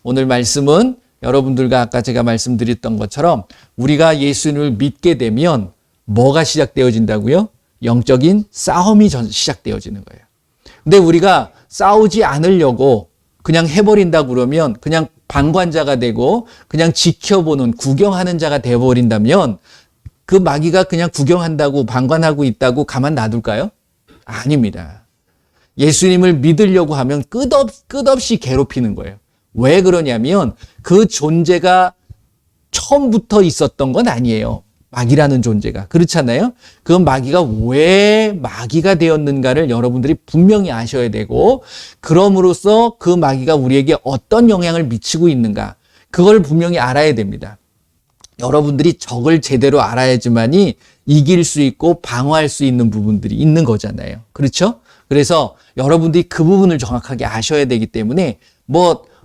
오늘 말씀은 여러분들과 아까 제가 말씀드렸던 것처럼 우리가 예수님을 믿게 되면 뭐가 시작되어진다고요? 영적인 싸움이 시작되어지는 거예요. 근데 우리가 싸우지 않으려고 그냥 해버린다고 그러면 그냥 방관자가 되고 그냥 지켜보는 구경하는 자가 되어버린다면 그 마귀가 그냥 구경한다고 방관하고 있다고 가만 놔둘까요? 아닙니다. 예수님을 믿으려고 하면 끝없이 괴롭히는 거예요. 왜 그러냐면 그 존재가 처음부터 있었던 건 아니에요. 마귀라는 존재가. 그렇잖아요? 그 마귀가 왜 마귀가 되었는가를 여러분들이 분명히 아셔야 되고, 그럼으로써 그 마귀가 우리에게 어떤 영향을 미치고 있는가, 그걸 분명히 알아야 됩니다. 여러분들이 적을 제대로 알아야지만이 이길 수 있고 방어할 수 있는 부분들이 있는 거잖아요. 그렇죠? 그래서 여러분들이 그 부분을 정확하게 아셔야 되기 때문에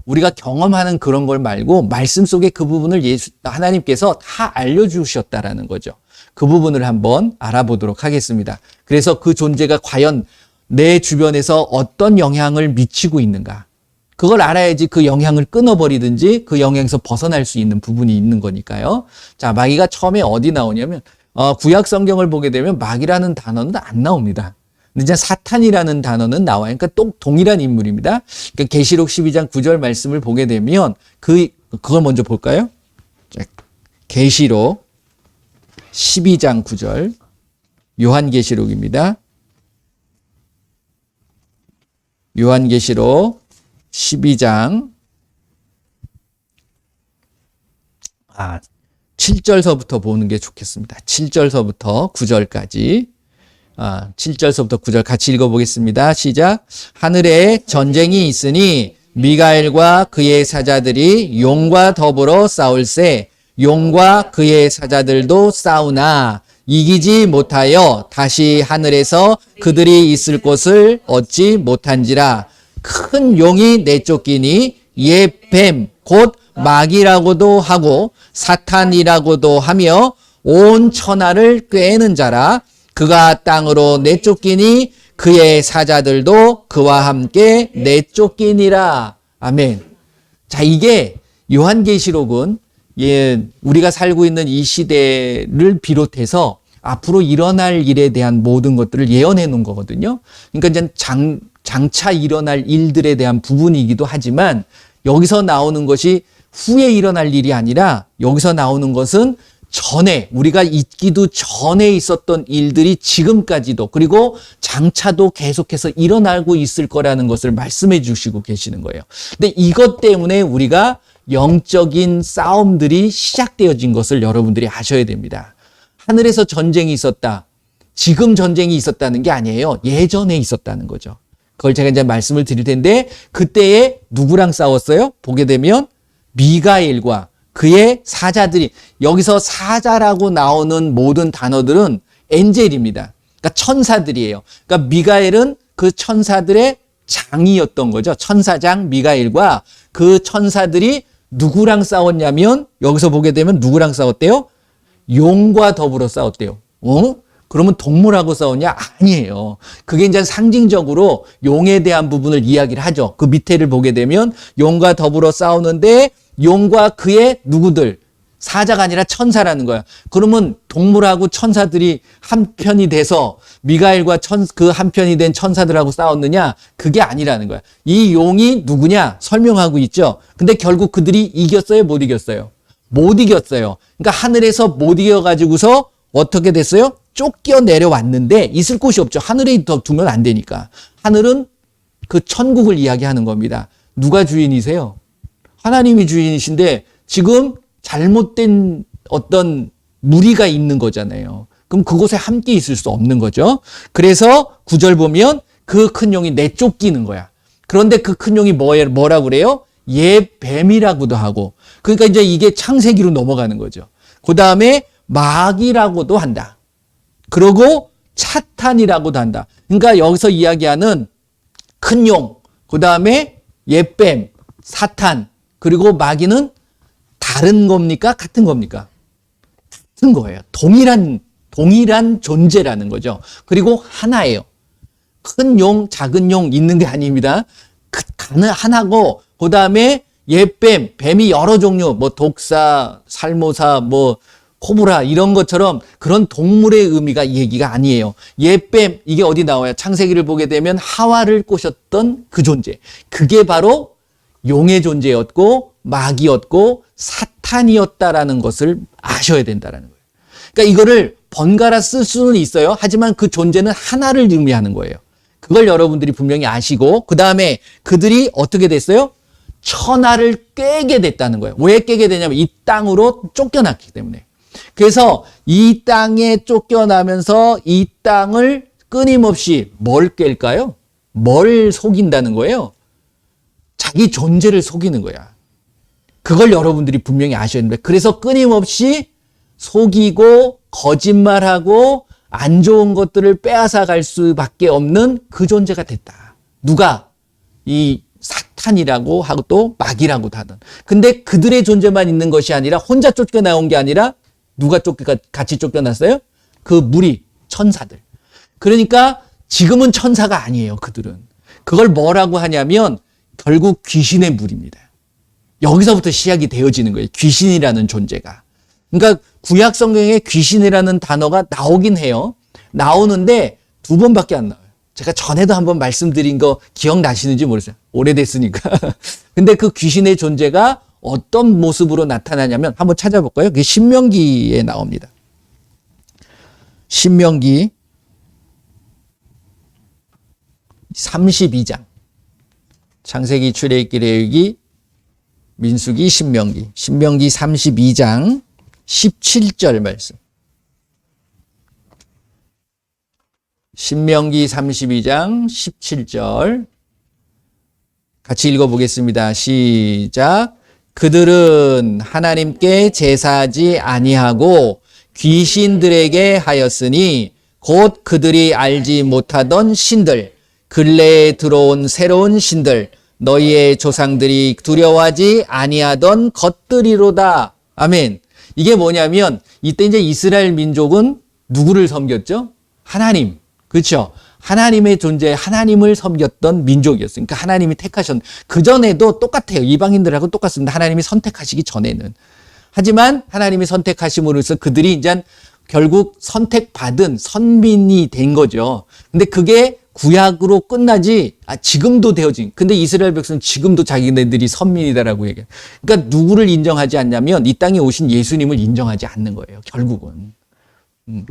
우리가 경험하는 그런 걸 말고 말씀 속에 그 부분을 하나님께서 다 알려주셨다라는 거죠. 그 부분을 한번 알아보도록 하겠습니다. 그래서 그 존재가 과연 내 주변에서 어떤 영향을 미치고 있는가, 그걸 알아야지 그 영향을 끊어버리든지 그 영향에서 벗어날 수 있는 부분이 있는 거니까요. 자, 마귀가 처음에 어디 나오냐면 구약 성경을 보게 되면 마귀라는 단어는 안 나옵니다. 근데 이제 사탄이라는 단어는 나와요. 그러니까 또 동일한 인물입니다. 그러니까 계시록 12장 9절 말씀을 보게 되면 그걸 먼저 볼까요? 계시록 12장 9절 요한계시록입니다. 요한계시록 12장 7절서부터 보는 게 좋겠습니다. 7절서부터 9절까지. 7절서부터 9절 같이 읽어보겠습니다. 시작. 하늘에 전쟁이 있으니 미가엘과 그의 사자들이 용과 더불어 싸울세. 용과 그의 사자들도 싸우나 이기지 못하여 다시 하늘에서 그들이 있을 곳을 얻지 못한지라. 큰 용이 내쫓기니 옛 뱀 곧 마귀라고도 하고 사탄이라고도 하며 온 천하를 꿰는 자라. 그가 땅으로 내쫓기니 그의 사자들도 그와 함께 내쫓기니라. 아멘. 자, 이게 요한계시록은 우리가 살고 있는 이 시대를 비롯해서 앞으로 일어날 일에 대한 모든 것들을 예언해 놓은 거거든요. 그러니까 이제 장차 일어날 일들에 대한 부분이기도 하지만 여기서 나오는 것이 후에 일어날 일이 아니라 여기서 나오는 것은 전에, 우리가 있기도 전에 있었던 일들이 지금까지도 그리고 장차도 계속해서 일어나고 있을 거라는 것을 말씀해 주시고 계시는 거예요. 근데 이것 때문에 우리가 영적인 싸움들이 시작되어진 것을 여러분들이 아셔야 됩니다. 하늘에서 전쟁이 있었다. 지금 전쟁이 있었다는 게 아니에요. 예전에 있었다는 거죠. 그걸 제가 이제 말씀을 드릴 텐데, 그때에 누구랑 싸웠어요? 보게 되면 미가엘과 그의 사자들이, 여기서 사자라고 나오는 모든 단어들은 엔젤입니다. 그러니까 천사들이에요. 그러니까 미가엘은 그 천사들의 장이었던 거죠. 천사장 미가엘과 그 천사들이 누구랑 싸웠냐면, 여기서 보게 되면 누구랑 싸웠대요? 용과 더불어 싸웠대요. 그러면 동물하고 싸웠냐? 아니에요. 그게 이제 상징적으로 용에 대한 부분을 이야기를 하죠. 그 밑에를 보게 되면 용과 더불어 싸우는데 용과 그의 누구들, 사자가 아니라 천사라는 거야. 그러면 동물하고 천사들이 한편이 돼서 미가엘과 그 한편이 된 천사들하고 싸웠느냐? 그게 아니라는 거야. 이 용이 누구냐? 설명하고 있죠. 근데 결국 그들이 이겼어요? 못 이겼어요? 못 이겼어요. 그러니까 하늘에서 못 이겨가지고서 어떻게 됐어요? 쫓겨 내려왔는데 있을 곳이 없죠. 하늘에 더 두면 안 되니까. 하늘은 그 천국을 이야기하는 겁니다. 누가 주인이세요? 하나님이 주인이신데 지금 잘못된 어떤 무리가 있는 거잖아요. 그럼 그곳에 함께 있을 수 없는 거죠. 그래서 9절 보면 그 큰 용이 내쫓기는 거야. 그런데 그 큰 용이 뭐라고 그래요? 옛 뱀이라고도 하고. 그러니까 이제 이게 창세기로 넘어가는 거죠. 그 다음에 마귀라고도 한다. 그리고 사탄이라고도 한다. 그러니까 여기서 이야기하는 큰 용, 그 다음에 옛 뱀, 사탄, 그리고 마귀는 다른 겁니까? 같은 겁니까? 같은 거예요. 동일한 존재라는 거죠. 그리고 하나예요. 큰 용, 작은 용 있는 게 아닙니다. 하나고, 그 다음에 뱀이 여러 종류, 뭐 독사, 살모사, 뭐 코브라 이런 것처럼 그런 동물의 의미가 얘기가 아니에요. 뱀 이게 어디 나와요? 창세기를 보게 되면 하와를 꼬셨던 그 존재. 그게 바로 용의 존재였고 마귀였고 사탄이었다라는 것을 아셔야 된다라는 거예요. 그러니까 이거를 번갈아 쓸 수는 있어요. 하지만 그 존재는 하나를 의미하는 거예요. 그걸 여러분들이 분명히 아시고 그 다음에 그들이 어떻게 됐어요? 천하를 꿰게 됐다는 거예요. 왜 꿰게 되냐면 이 땅으로 쫓겨났기 때문에. 그래서 이 땅에 쫓겨나면서 이 땅을 끊임없이 뭘 깰까요? 뭘 속인다는 거예요? 자기 존재를 속이는 거야. 그걸 여러분들이 분명히 아셔야 됩니다. 그래서 끊임없이 속이고 거짓말하고 안 좋은 것들을 빼앗아 갈 수밖에 없는 그 존재가 됐다. 누가? 이 사탄이라고 하고 또 마귀라고도 하던. 근데 그들의 존재만 있는 것이 아니라 혼자 쫓겨나온 게 아니라 누가 같이 쫓겨났어요? 그 무리, 천사들. 그러니까 지금은 천사가 아니에요, 그들은. 그걸 뭐라고 하냐면 결국 귀신의 무리입니다. 여기서부터 시작이 되어지는 거예요. 귀신이라는 존재가. 그러니까 구약 성경에 귀신이라는 단어가 나오긴 해요. 나오는데 2번밖에 안 나와요. 제가 전에도 한번 말씀드린 거 기억나시는지 모르겠어요. 오래됐으니까. 근데 그 귀신의 존재가 어떤 모습으로 나타나냐면 한번 찾아볼까요? 그게 신명기에 나옵니다. 신명기 32장. 창세기, 출애굽기, 레위기, 민수기, 신명기. 신명기 32장 17절 말씀. 신명기 32장 17절 같이 읽어보겠습니다. 시작. 그들은 하나님께 제사하지 아니하고 귀신들에게 하였으니 곧 그들이 알지 못하던 신들, 근래에 들어온 새로운 신들, 너희의 조상들이 두려워하지 아니하던 것들이로다. 아멘. 이게 뭐냐면 이때 이제 이스라엘 민족은 누구를 섬겼죠? 하나님. 그렇죠? 하나님의 존재, 하나님을 섬겼던 민족이었어요. 그러니까 하나님이 그전에도 똑같아요. 이방인들하고 똑같습니다. 하나님이 선택하시기 전에는. 하지만 하나님이 선택하심으로써 그들이 이제 결국 선택받은 선민이 된 거죠. 근데 그게 구약으로 끝나지, 지금도 되어진. 근데 이스라엘 백성은 지금도 자기네들이 선민이다라고 얘기해요. 그러니까 누구를 인정하지 않냐면 이 땅에 오신 예수님을 인정하지 않는 거예요. 결국은.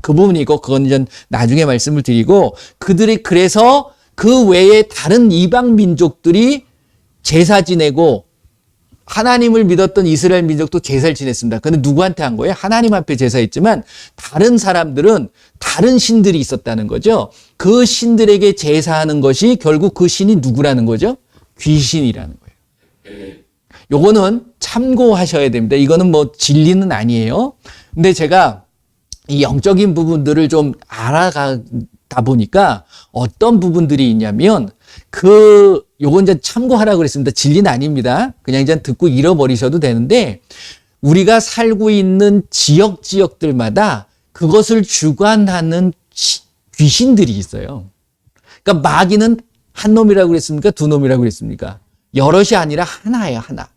그 부분이고, 그건 이제 나중에 말씀을 드리고, 그들이 그래서 그 외에 다른 이방 민족들이 제사 지내고, 하나님을 믿었던 이스라엘 민족도 제사를 지냈습니다. 근데 누구한테 한 거예요? 하나님 앞에 제사했지만, 다른 사람들은 다른 신들이 있었다는 거죠. 그 신들에게 제사하는 것이 결국 그 신이 누구라는 거죠? 귀신이라는 거예요. 요거는 참고하셔야 됩니다. 이거는 뭐 진리는 아니에요. 근데 제가 이 영적인 부분들을 좀 알아가다 보니까 어떤 부분들이 있냐면 요건 이제 참고하라고 그랬습니다. 진리는 아닙니다. 그냥 이제 듣고 잃어버리셔도 되는데 우리가 살고 있는 지역들마다 그것을 주관하는 귀신들이 있어요. 그러니까 마귀는 한 놈이라고 그랬습니까? 두 놈이라고 그랬습니까? 여럿이 아니라 하나예요, 하나.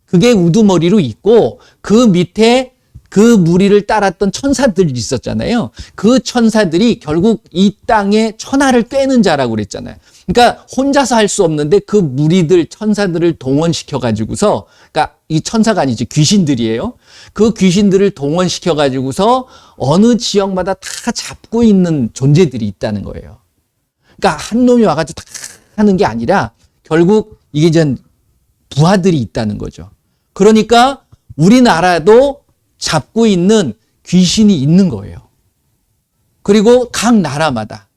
그게 우두머리로 있고 그 밑에 그 무리를 따랐던 천사들이 있었잖아요. 그 천사들이 결국 이 땅에 천하를 꿰는 자라고 그랬잖아요. 그러니까 혼자서 할 수 없는데 그 무리들, 천사들을 동원시켜가지고서, 그러니까 이 천사가 아니지, 귀신들이에요. 그 귀신들을 동원시켜가지고서 어느 지역마다 다 잡고 있는 존재들이 있다는 거예요. 그러니까 한 놈이 와가지고 다 하는 게 아니라 결국 이게 이제 부하들이 있다는 거죠. 그러니까 우리나라도 잡고 있는 귀신이 있는 거예요. 그리고 각 나라마다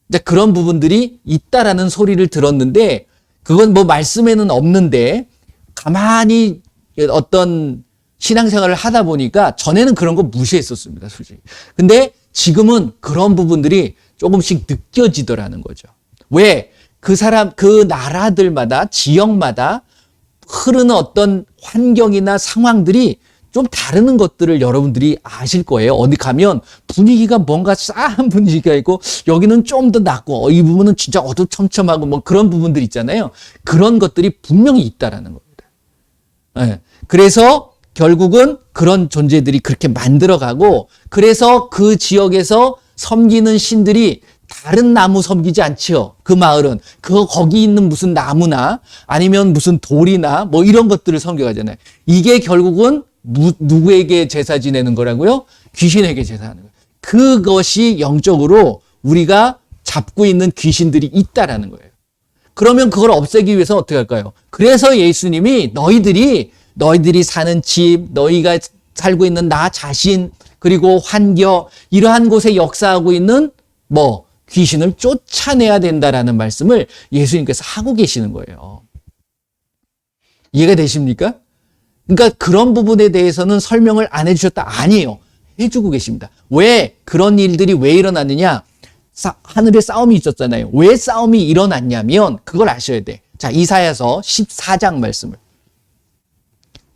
이제 그런 부분들이 있다라는 소리를 들었는데 그건 뭐 말씀에는 없는데 가만히 어떤 신앙생활을 하다 보니까 전에는 그런 거 무시했었습니다, 솔직히. 근데 지금은 그런 부분들이 조금씩 느껴지더라는 거죠. 왜? 그 나라들마다, 지역마다 흐르는 어떤 환경이나 상황들이 좀 다른 것들을 여러분들이 아실 거예요. 어디 가면 분위기가 뭔가 싸한 분위기가 있고 여기는 좀 더 낫고 이 부분은 진짜 어두컴컴하고 뭐 그런 부분들 있잖아요. 그런 것들이 분명히 있다라는 겁니다. 예. 그래서 결국은 그런 존재들이 그렇게 만들어가고, 그래서 그 지역에서 섬기는 신들이 다른 나무 섬기지 않지요. 그 마을은 거기 있는 무슨 나무나 아니면 무슨 돌이나 뭐 이런 것들을 섬겨가잖아요. 이게 결국은 누구에게 제사 지내는 거라고요? 귀신에게 제사하는 거예요. 그것이 영적으로 우리가 잡고 있는 귀신들이 있다라는 거예요. 그러면 그걸 없애기 위해서 어떻게 할까요? 그래서 예수님이 너희들이 사는 집, 너희가 살고 있는 나 자신, 그리고 환경, 이러한 곳에 역사하고 있는 귀신을 쫓아내야 된다라는 말씀을 예수님께서 하고 계시는 거예요. 이해가 되십니까? 그러니까 그런 부분에 대해서는 설명을 안 해주셨다? 아니에요. 해주고 계십니다. 왜 그런 일들이 왜 일어났느냐? 하늘에 싸움이 있었잖아요. 왜 싸움이 일어났냐면 그걸 아셔야 돼. 자, 이사야서 14장 말씀을.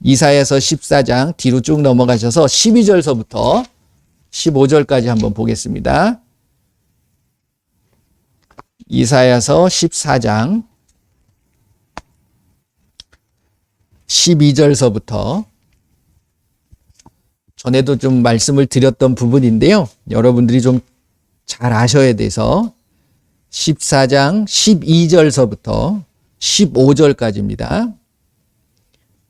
이사야서 14장 뒤로 쭉 넘어가셔서 12절서부터 15절까지 한번 보겠습니다. 이사야서 14장 12절서부터 전에도 좀 말씀을 드렸던 부분인데요. 여러분들이 좀 잘 아셔야 돼서 14장 12절서부터 15절까지입니다.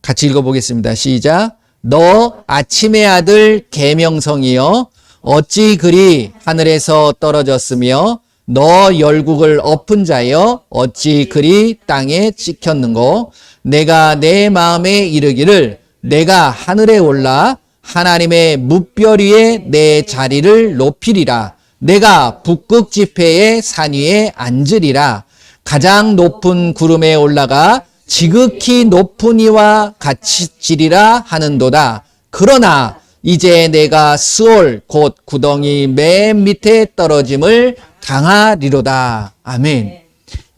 같이 읽어보겠습니다. 시작. 너 아침의 아들 계명성이여 어찌 그리 하늘에서 떨어졌으며 너 열국을 엎은 자여 어찌 그리 땅에 찍혔는고 내가 내 마음에 이르기를 내가 하늘에 올라 하나님의 뭇별 위에 내 자리를 높이리라. 내가 북극 지폐의 산 위에 앉으리라. 가장 높은 구름에 올라가 지극히 높은 이와 같이 지리라 하는도다. 그러나 이제 내가 스올 곧 구덩이 맨 밑에 떨어짐을 당하리로다. 아멘.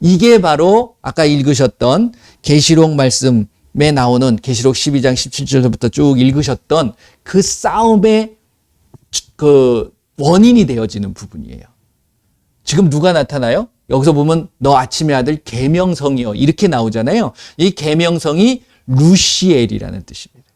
이게 바로 아까 읽으셨던 계시록 말씀에 나오는 계시록 12장 17절부터 쭉 읽으셨던 그 싸움의 그 원인이 되어지는 부분이에요. 지금 누가 나타나요? 여기서 보면 너 아침의 아들 계명성이요 이렇게 나오잖아요. 이 계명성이 루시엘이라는 뜻입니다.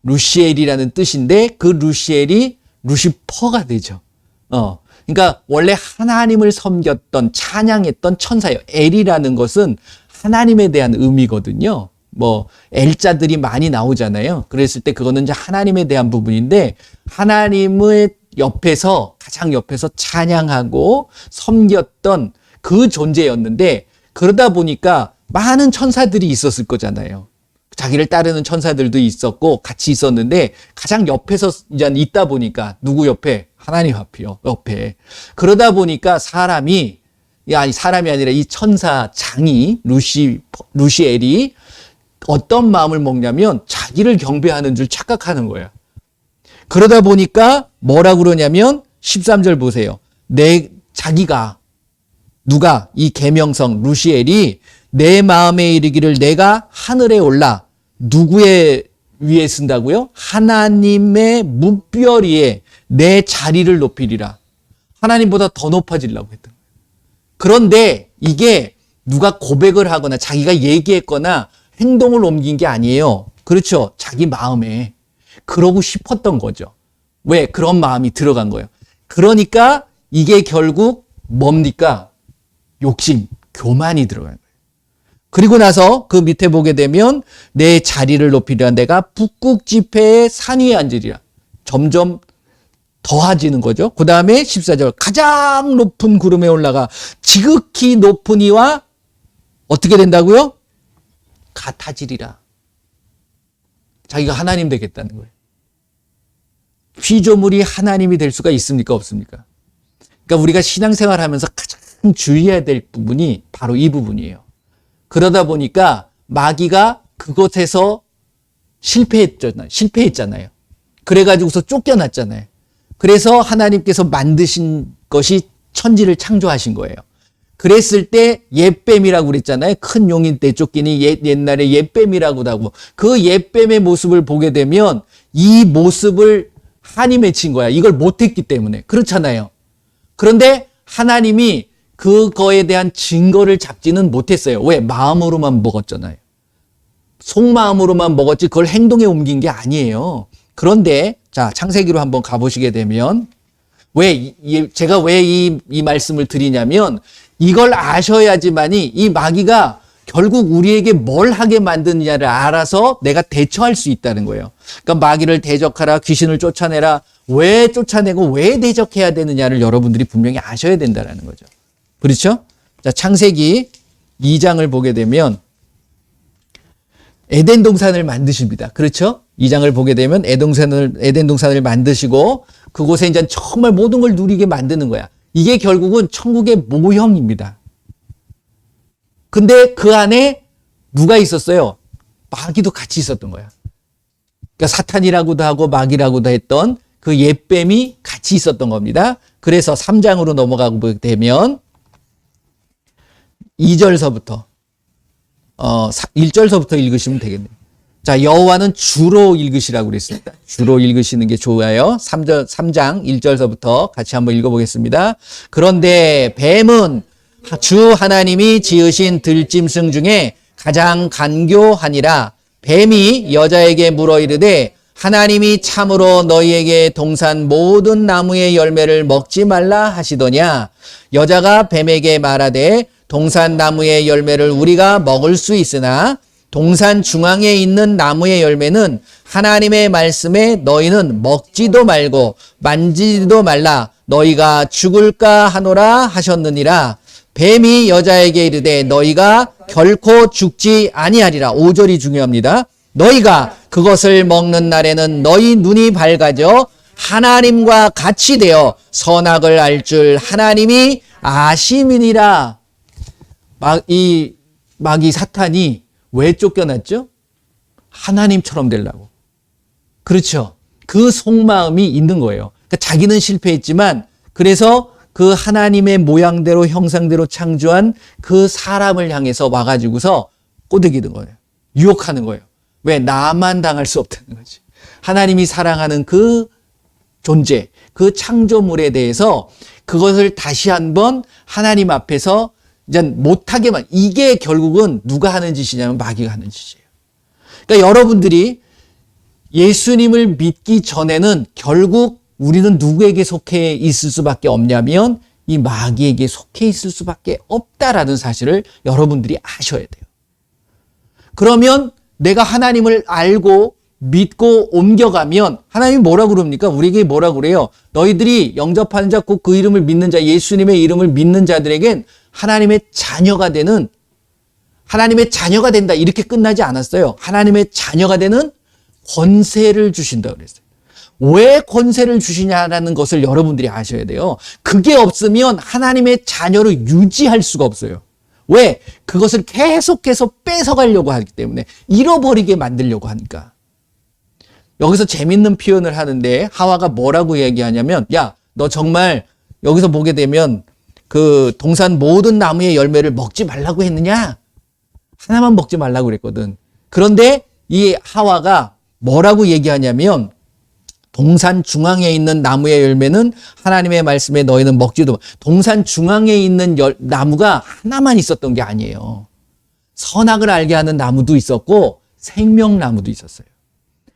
루시엘이라는 뜻인데 그 루시엘이 루시퍼가 되죠. 그러니까 원래 하나님을 섬겼던 찬양했던 천사예요. 엘이라는 것은 하나님에 대한 의미거든요. 엘자들이 많이 나오잖아요. 그랬을 때 그거는 이제 하나님에 대한 부분인데 하나님의 가장 옆에서 찬양하고 섬겼던 그 존재였는데 그러다 보니까 많은 천사들이 있었을 거잖아요. 자기를 따르는 천사들도 있었고 같이 있었는데 가장 옆에서 이제 있다 보니까 누구 옆에? 하나님 앞이요. 옆에. 그러다 보니까 사람이 아니라 이 천사장이 루시엘이 어떤 마음을 먹냐면 자기를 경배하는 줄 착각하는 거예요. 그러다 보니까 뭐라고 그러냐면 13절 보세요. 누가 이 계명성 루시엘이 내 마음에 이르기를 내가 하늘에 올라 누구의 위에 쓴다고요? 하나님의 뭇별 위에 내 자리를 높이리라. 하나님보다 더 높아지려고 했던 거예요. 그런데 이게 누가 고백을 하거나 자기가 얘기했거나 행동을 옮긴 게 아니에요. 그렇죠. 자기 마음에 그러고 싶었던 거죠. 왜? 그런 마음이 들어간 거예요. 그러니까 이게 결국 뭡니까? 욕심, 교만이 들어간 거예요. 그리고 나서 그 밑에 보게 되면 내 자리를 높이려 내가 북극 지폐의 산 위에 앉으리라. 점점 더해지는 거죠. 그 다음에 14절 가장 높은 구름에 올라가 지극히 높은 이와 어떻게 된다고요? 같아지리라. 자기가 하나님 되겠다는 거예요. 피조물이 하나님이 될 수가 있습니까? 없습니까? 그러니까 우리가 신앙생활 하면서 가장 주의해야 될 부분이 바로 이 부분이에요. 그러다 보니까 마귀가 그곳에서 실패했잖아요. 그래가지고서 쫓겨났잖아요. 그래서 하나님께서 만드신 것이 천지를 창조하신 거예요. 그랬을 때 옛뱀이라고 그랬잖아요. 큰 용인 때 쫓기니 옛날에 옛뱀이라고도 하고 그 옛뱀의 모습을 보게 되면 이 모습을 한이 맺힌 거야. 이걸 못했기 때문에. 그렇잖아요. 그런데 하나님이 그거에 대한 증거를 잡지는 못했어요. 왜? 마음으로만 먹었잖아요. 속마음으로만 먹었지 그걸 행동에 옮긴 게 아니에요. 그런데 자, 창세기로 한번 가보시게 되면 제가 왜 이 말씀을 드리냐면 이걸 아셔야지만이 이 마귀가 결국 우리에게 뭘 하게 만드느냐를 알아서 내가 대처할 수 있다는 거예요. 그러니까 마귀를 대적하라, 귀신을 쫓아내라. 왜 쫓아내고 왜 대적해야 되느냐를 여러분들이 분명히 아셔야 된다는 거죠. 그렇죠? 자, 창세기 2장을 보게 되면 에덴 동산을 만드십니다. 그렇죠? 2장을 보게 되면 에덴 동산을 만드시고 그곳에 이제 정말 모든 걸 누리게 만드는 거야. 이게 결국은 천국의 모형입니다. 근데 그 안에 누가 있었어요? 마귀도 같이 있었던 거야. 그러니까 사탄이라고도 하고 마귀라고도 했던 그 옛뱀이 같이 있었던 겁니다. 그래서 3장으로 넘어가게 되면 2절서부터 1절서부터 읽으시면 되겠네요. 자, 여호와는 주로 읽으시라고 그랬습니다. 주로 읽으시는 게 좋아요. 3장 1절서부터 같이 한번 읽어보겠습니다. 그런데 뱀은 주 하나님이 지으신 들짐승 중에 가장 간교하니라. 뱀이 여자에게 물어 이르되 하나님이 참으로 너희에게 동산 모든 나무의 열매를 먹지 말라 하시더냐. 여자가 뱀에게 말하되 동산 나무의 열매를 우리가 먹을 수 있으나 동산 중앙에 있는 나무의 열매는 하나님의 말씀에 너희는 먹지도 말고 만지지도 말라. 너희가 죽을까 하노라 하셨느니라. 뱀이 여자에게 이르되 너희가 결코 죽지 아니하리라. 5절이 중요합니다. 너희가 그것을 먹는 날에는 너희 눈이 밝아져 하나님과 같이 되어 선악을 알 줄 하나님이 아심이니라. 이 마귀 사탄이 왜 쫓겨났죠? 하나님처럼 되려고. 그렇죠. 그 속마음이 있는 거예요. 그러니까 자기는 실패했지만 그래서 그 하나님의 모양대로 형상대로 창조한 그 사람을 향해서 와가지고서 꼬드기는 거예요. 유혹하는 거예요. 왜? 나만 당할 수 없다는 거지. 하나님이 사랑하는 그 존재, 그 창조물에 대해서 그것을 다시 한번 하나님 앞에서 이제 못하게만, 이게 결국은 누가 하는 짓이냐면 마귀가 하는 짓이에요. 그러니까 여러분들이 예수님을 믿기 전에는 결국 우리는 누구에게 속해 있을 수밖에 없냐면 이 마귀에게 속해 있을 수밖에 없다라는 사실을 여러분들이 아셔야 돼요. 그러면 내가 하나님을 알고 믿고 옮겨가면 하나님이 뭐라고 그럽니까? 우리에게 뭐라고 그래요? 너희들이 영접하는 자, 곧 그 이름을 믿는 자, 예수님의 이름을 믿는 자들에겐 하나님의 자녀가 된다. 이렇게 끝나지 않았어요. 하나님의 자녀가 되는 권세를 주신다 그랬어요. 왜 권세를 주시냐라는 것을 여러분들이 아셔야 돼요. 그게 없으면 하나님의 자녀를 유지할 수가 없어요. 왜? 그것을 계속해서 뺏어가려고 하기 때문에, 잃어버리게 만들려고 하니까. 여기서 재밌는 표현을 하는데 하와가 뭐라고 얘기하냐면, 야, 너 정말 여기서 보게 되면 그 동산 모든 나무의 열매를 먹지 말라고 했느냐? 하나만 먹지 말라고 그랬거든. 그런데 이 하와가 뭐라고 얘기하냐면 동산 중앙에 있는 나무의 열매는 하나님의 말씀에 너희는 먹지도. 동산 중앙에 있는 나무가 하나만 있었던 게 아니에요. 선악을 알게 하는 나무도 있었고 생명나무도 있었어요.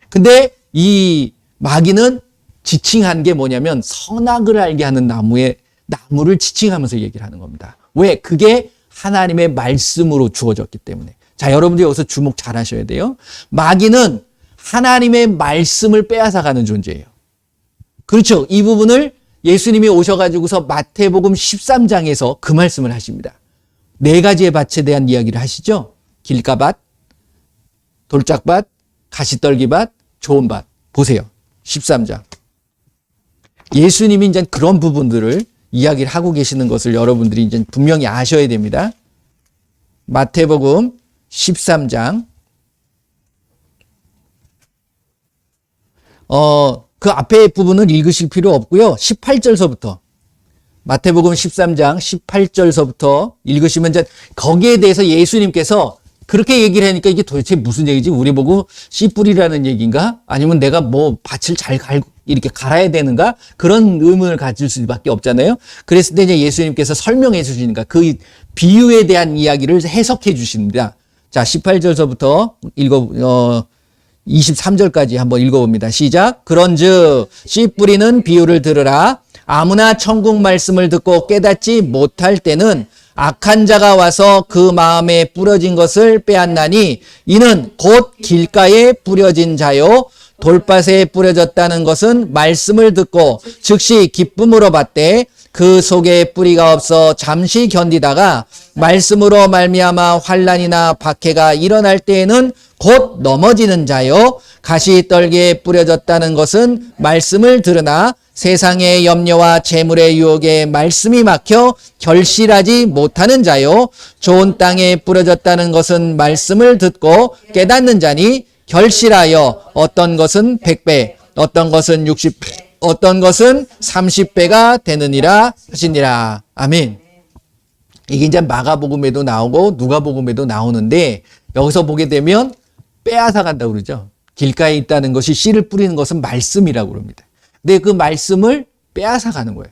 근데 이 마귀는 지칭한 게 뭐냐면 선악을 알게 하는 나무를 지칭하면서 얘기를 하는 겁니다. 왜? 그게 하나님의 말씀으로 주어졌기 때문에. 자, 여러분들 여기서 주목 잘 하셔야 돼요. 마귀는 하나님의 말씀을 빼앗아가는 존재예요. 그렇죠. 이 부분을 예수님이 오셔가지고서 마태복음 13장에서 그 말씀을 하십니다. 4가지의 밭에 대한 이야기를 하시죠. 길가밭, 돌짝밭, 가시떨기밭, 좋은 밭. 보세요. 13장. 예수님이 이제 그런 부분들을 이야기를 하고 계시는 것을 여러분들이 이제 분명히 아셔야 됩니다. 마태복음 13장. 그 앞에 부분은 읽으실 필요 없고요. 18절서부터. 마태복음 13장 18절서부터 읽으시면 이제 거기에 대해서 예수님께서 그렇게 얘기를 하니까 이게 도대체 무슨 얘기지? 우리 보고 씨 뿌리라는 얘기인가? 아니면 내가 뭐 밭을 잘 이렇게 갈아야 되는가? 그런 의문을 가질 수밖에 없잖아요. 그랬을 때 이제 예수님께서 설명해 주시니까 그 비유에 대한 이야기를 해석해 주십니다. 자, 18절서부터 23절까지 한번 읽어봅니다. 시작. 그런즉 씨 뿌리는 비유를 들으라. 아무나 천국 말씀을 듣고 깨닫지 못할 때는 악한 자가 와서 그 마음에 뿌려진 것을 빼앗나니 이는 곧 길가에 뿌려진 자요 돌밭에 뿌려졌다는 것은 말씀을 듣고 즉시 기쁨으로 받되 그 속에 뿌리가 없어 잠시 견디다가 말씀으로 말미암아 환난이나 박해가 일어날 때에는 곧 넘어지는 자요 가시떨기에 뿌려졌다는 것은 말씀을 들으나 세상의 염려와 재물의 유혹에 말씀이 막혀 결실하지 못하는 자요 좋은 땅에 뿌려졌다는 것은 말씀을 듣고 깨닫는 자니 결실하여 어떤 것은 100배 어떤 것은 60배 어떤 것은 30배가 되느니라 하시니라. 아멘. 이게 이제 마가복음에도 나오고 누가복음에도 나오는데 여기서 보게 되면 빼앗아 간다고 그러죠. 길가에 있다는 것이 씨를 뿌리는 것은 말씀이라고 그럽니다. 근데 그 말씀을 빼앗아 가는 거예요.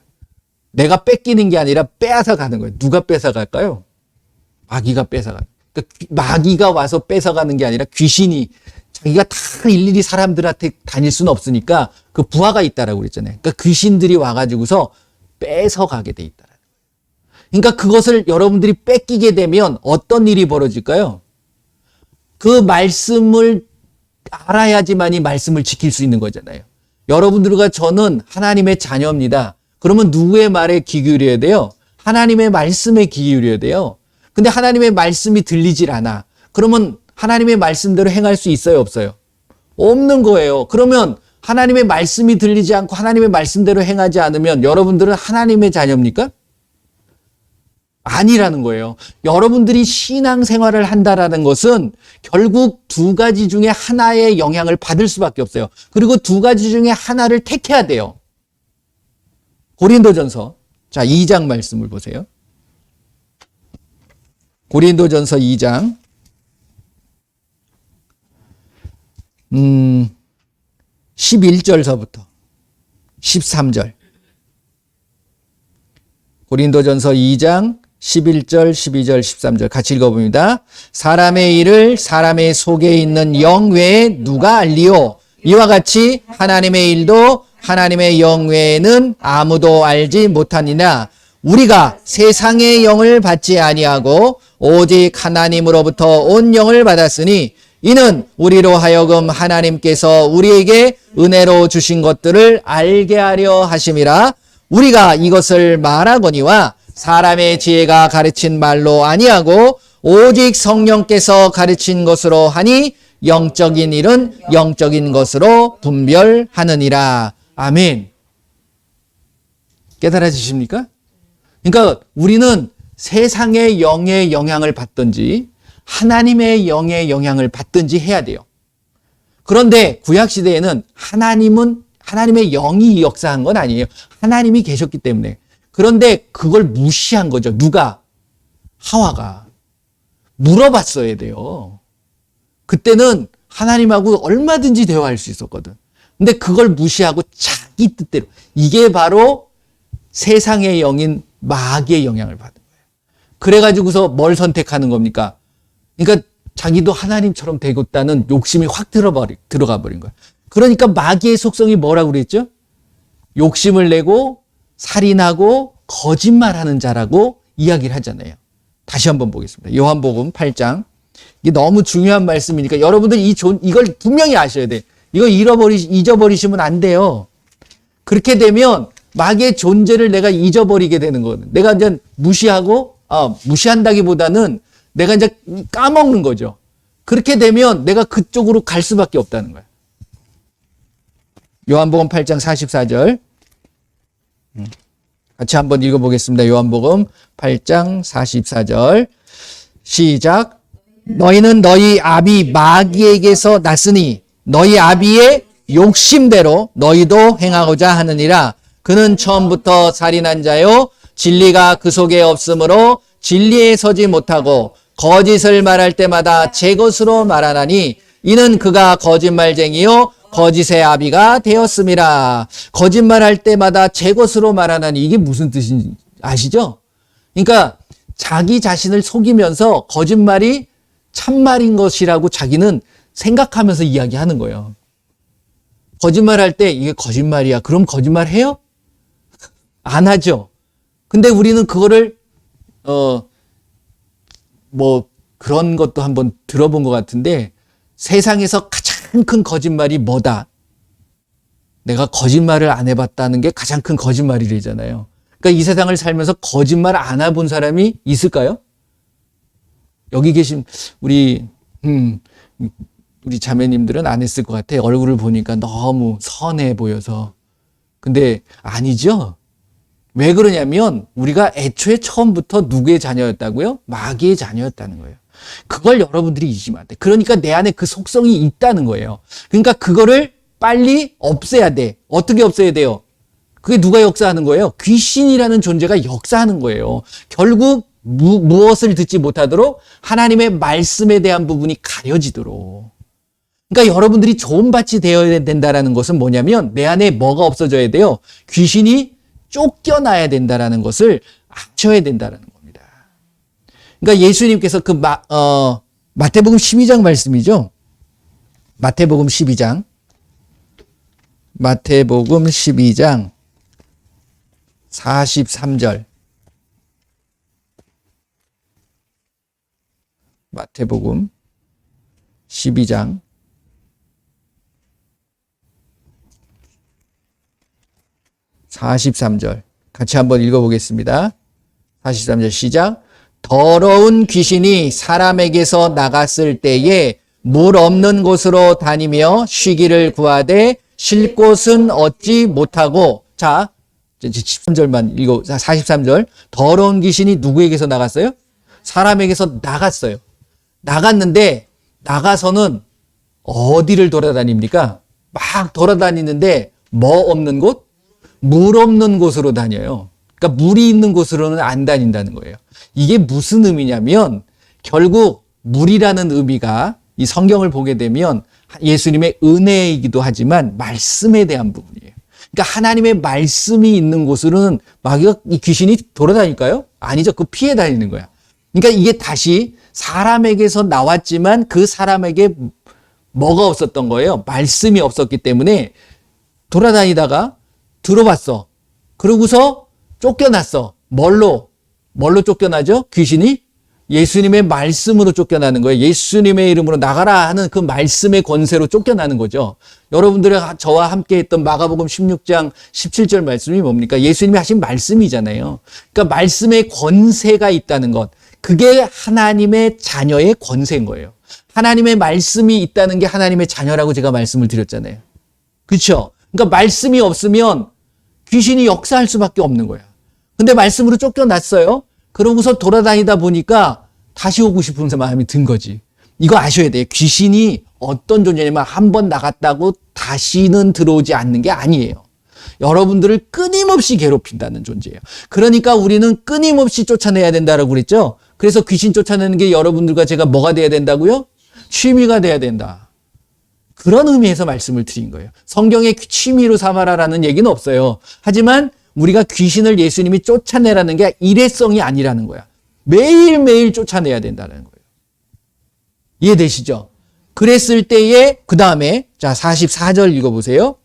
내가 뺏기는 게 아니라 빼앗아 가는 거예요. 누가 뺏어 갈까요? 마귀가 뺏어 가는. 그러니까 마귀가 와서 뺏어 가는 게 아니라 귀신이 자기가 다 일일이 사람들한테 다닐 수는 없으니까 그 부하가 있다라고 그랬잖아요. 그러니까 귀신들이 와가지고서 뺏어 가게 돼 있다. 그러니까 그것을 여러분들이 뺏기게 되면 어떤 일이 벌어질까요? 그 말씀을 알아야지만이 말씀을 지킬 수 있는 거잖아요. 여러분들과 저는 하나님의 자녀입니다. 그러면 누구의 말에 귀 기울여야 돼요? 하나님의 말씀에 귀 기울여야 돼요. 근데 하나님의 말씀이 들리질 않아. 그러면 하나님의 말씀대로 행할 수 있어요, 없어요? 없는 거예요. 그러면 하나님의 말씀이 들리지 않고 하나님의 말씀대로 행하지 않으면 여러분들은 하나님의 자녀입니까? 아니라는 거예요. 여러분들이 신앙생활을 한다라는 것은 결국 두 가지 중에 하나의 영향을 받을 수밖에 없어요. 그리고 두 가지 중에 하나를 택해야 돼요. 고린도전서, 자, 2장 말씀을 보세요. 고린도전서 2장 11절서부터 13절. 고린도전서 2장 11절, 12절, 13절 같이 읽어봅니다. 사람의 일을 사람의 속에 있는 영 외에 누가 알리요? 이와 같이 하나님의 일도 하나님의 영 외에는 아무도 알지 못하니라. 우리가 세상의 영을 받지 아니하고 오직 하나님으로부터 온 영을 받았으니 이는 우리로 하여금 하나님께서 우리에게 은혜로 주신 것들을 알게 하려 하심이라. 우리가 이것을 말하거니와 사람의 지혜가 가르친 말로 아니하고 오직 성령께서 가르친 것으로 하니 영적인 일은 영적인 것으로 분별하느니라. 아멘. 깨달아지십니까? 그러니까 우리는 세상의 영의 영향을 받든지 하나님의 영의 영향을 받든지 해야 돼요. 그런데 구약시대에는 하나님의 영이 역사한 건 아니에요. 하나님이 계셨기 때문에. 그런데 그걸 무시한 거죠. 누가? 하와가. 물어봤어야 돼요. 그때는 하나님하고 얼마든지 대화할 수 있었거든. 근데 그걸 무시하고 자기 뜻대로. 이게 바로 세상의 영인 마귀의 영향을 받은 거예요. 그래가지고서 뭘 선택하는 겁니까? 그러니까 자기도 하나님처럼 되겠다는 욕심이 확 들어가 버린 거예요. 그러니까 마귀의 속성이 뭐라고 그랬죠? 욕심을 내고 살인하고 거짓말하는 자라고 이야기를 하잖아요. 다시 한번 보겠습니다. 요한복음 8장. 이게 너무 중요한 말씀이니까 여러분들 이걸 분명히 아셔야 돼. 이거 잊어버리시면 안 돼요. 그렇게 되면 마귀의 존재를 내가 잊어버리게 되는 거거든. 내가 이제 무시한다기보다는 내가 이제 까먹는 거죠. 그렇게 되면 내가 그쪽으로 갈 수밖에 없다는 거야. 요한복음 8장 44절. 같이 한번 읽어보겠습니다. 요한복음 8장 44절. 시작. 너희는 너희 아비 마귀에게서 났으니 너희 아비의 욕심대로 너희도 행하고자 하느니라. 그는 처음부터 살인한 자요 진리가 그 속에 없으므로 진리에 서지 못하고 거짓을 말할 때마다 제 것으로 말하나니 이는 그가 거짓말쟁이요 거짓의 아비가 되었음이라. 거짓말할 때마다 제 것으로 말하나니 이게 무슨 뜻인지 아시죠? 그러니까 자기 자신을 속이면서 거짓말이 참말인 것이라고 자기는 생각하면서 이야기하는 거예요. 거짓말할 때 이게 거짓말이야. 그럼 거짓말해요? 안 하죠. 근데 우리는 그거를 그런 것도 한번 들어본 것 같은데, 세상에서 가장 큰 거짓말이 뭐다? 내가 거짓말을 안 해봤다는 게 가장 큰 거짓말이래잖아요. 그러니까 이 세상을 살면서 거짓말 안 해본 사람이 있을까요? 여기 계신 우리 자매님들은 안 했을 것 같아요. 얼굴을 보니까 너무 선해 보여서. 근데 아니죠. 왜 그러냐면 우리가 애초에 처음부터 누구의 자녀였다고요? 마귀의 자녀였다는 거예요. 그걸 여러분들이 잊으면 안 돼. 그러니까 내 안에 그 속성이 있다는 거예요. 그러니까 그거를 빨리 없애야 돼. 어떻게 없애야 돼요? 그게 누가 역사하는 거예요? 귀신이라는 존재가 역사하는 거예요. 결국 무엇을 듣지 못하도록 하나님의 말씀에 대한 부분이 가려지도록. 그러니까 여러분들이 좋은 밭이 되어야 된다는 것은 뭐냐면 내 안에 뭐가 없어져야 돼요? 귀신이 쫓겨나야 된다는 것을 아셔야 된다는 겁니다. 그러니까 예수님께서 마태복음 12장 말씀이죠. 마태복음 12장 43절. 마태복음 12장 43절 같이 한번 읽어보겠습니다. 43절 시작. 더러운 귀신이 사람에게서 나갔을 때에 물 없는 곳으로 다니며 쉬기를 구하되 쉴 곳은 얻지 못하고. 자, 13절만 읽어. 43절. 더러운 귀신이 누구에게서 나갔어요? 사람에게서 나갔어요. 나갔는데 나가서는 어디를 돌아다닙니까? 막 돌아다니는데 뭐 없는 곳? 물 없는 곳으로 다녀요. 그러니까 물이 있는 곳으로는 안 다닌다는 거예요. 이게 무슨 의미냐면 결국 물이라는 의미가 이 성경을 보게 되면 예수님의 은혜이기도 하지만 말씀에 대한 부분이에요. 그러니까 하나님의 말씀이 있는 곳으로는 마귀가 이 귀신이 돌아다닐까요? 아니죠. 그 피해 다니는 거야. 그러니까 이게 다시 사람에게서 나왔지만 그 사람에게 뭐가 없었던 거예요? 말씀이 없었기 때문에 돌아다니다가 들어봤어. 그러고서 쫓겨났어. 뭘로 쫓겨나죠? 귀신이 예수님의 말씀으로 쫓겨나는 거예요. 예수님의 이름으로 나가라 하는 그 말씀의 권세로 쫓겨나는 거죠. 여러분들이 저와 함께 했던 마가복음 16장 17절 말씀이 뭡니까? 예수님이 하신 말씀이잖아요. 그러니까 말씀의 권세가 있다는 것. 그게 하나님의 자녀의 권세인 거예요. 하나님의 말씀이 있다는 게 하나님의 자녀라고 제가 말씀을 드렸잖아요. 그렇죠? 그러니까 말씀이 없으면 귀신이 역사할 수밖에 없는 거야. 근데 말씀으로 쫓겨났어요. 그러고서 돌아다니다 보니까 다시 오고 싶은 마음이 든 거지. 이거 아셔야 돼요. 귀신이 어떤 존재냐면 한 번 나갔다고 다시는 들어오지 않는 게 아니에요. 여러분들을 끊임없이 괴롭힌다는 존재예요. 그러니까 우리는 끊임없이 쫓아내야 된다라고 그랬죠. 그래서 귀신 쫓아내는 게 여러분들과 제가 뭐가 돼야 된다고요? 취미가 돼야 된다. 그런 의미에서 말씀을 드린 거예요. 성경에 취미로 삼아라라는 얘기는 없어요. 하지만 우리가 귀신을 예수님이 쫓아내라는 게 일회성이 아니라는 거야. 매일매일 쫓아내야 된다는 거예요. 이해되시죠? 그랬을 때에 그 다음에 자 44절 읽어보세요.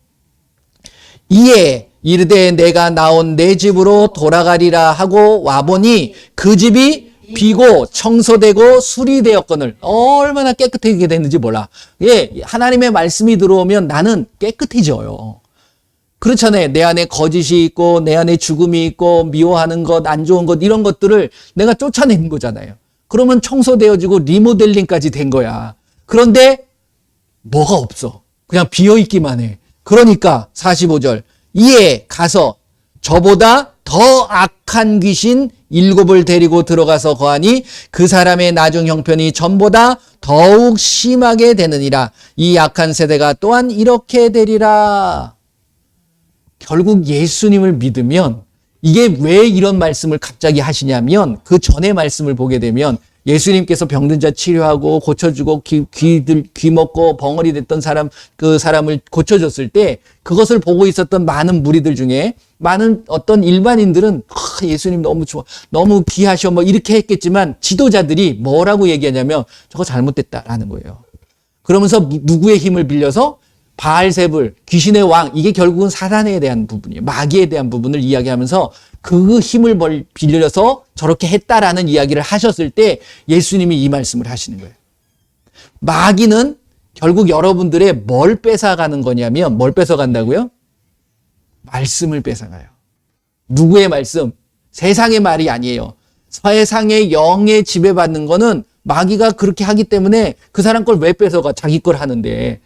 이에 이르되 내가 나온 내 집으로 돌아가리라 하고 와보니 그 집이 비고 청소되고 수리되었거늘. 얼마나 깨끗하게 됐는지 몰라. 예, 하나님의 말씀이 들어오면 나는 깨끗해져요. 그렇잖아요. 내 안에 거짓이 있고 내 안에 죽음이 있고 미워하는 것, 안 좋은 것 이런 것들을 내가 쫓아낸 거잖아요. 그러면 청소되어지고 리모델링까지 된 거야. 그런데 뭐가 없어. 그냥 비어있기만 해. 그러니까 45절 이에 가서 저보다 더 악한 귀신 7을 데리고 들어가서 거하니 그 사람의 나중 형편이 전보다 더욱 심하게 되느니라. 이 악한 세대가 또한 이렇게 되리라. 결국 예수님을 믿으면 이게 왜 이런 말씀을 갑자기 하시냐면 그 전의 말씀을 보게 되면 예수님께서 병든 자 치료하고 고쳐주고 귀 먹고 벙어리 됐던 그 사람을 고쳐줬을 때 그것을 보고 있었던 많은 무리들 중에 많은 어떤 일반인들은 예수님 너무 좋아, 너무 귀하셔 뭐 이렇게 했겠지만 지도자들이 뭐라고 얘기하냐면 저거 잘못됐다라는 거예요. 그러면서 누구의 힘을 빌려서 바알세불, 귀신의 왕, 이게 결국은 사단에 대한 부분이에요. 마귀에 대한 부분을 이야기하면서 그 힘을 빌려서 저렇게 했다라는 이야기를 하셨을 때 예수님이 이 말씀을 하시는 거예요. 마귀는 결국 여러분들의 뭘 뺏어가는 거냐면 뭘 뺏어간다고요? 말씀을 뺏어가요. 누구의 말씀? 세상의 말이 아니에요. 세상의 영에 지배받는 거는 마귀가 그렇게 하기 때문에 그 사람 걸 왜 뺏어가? 자기 걸 하는데.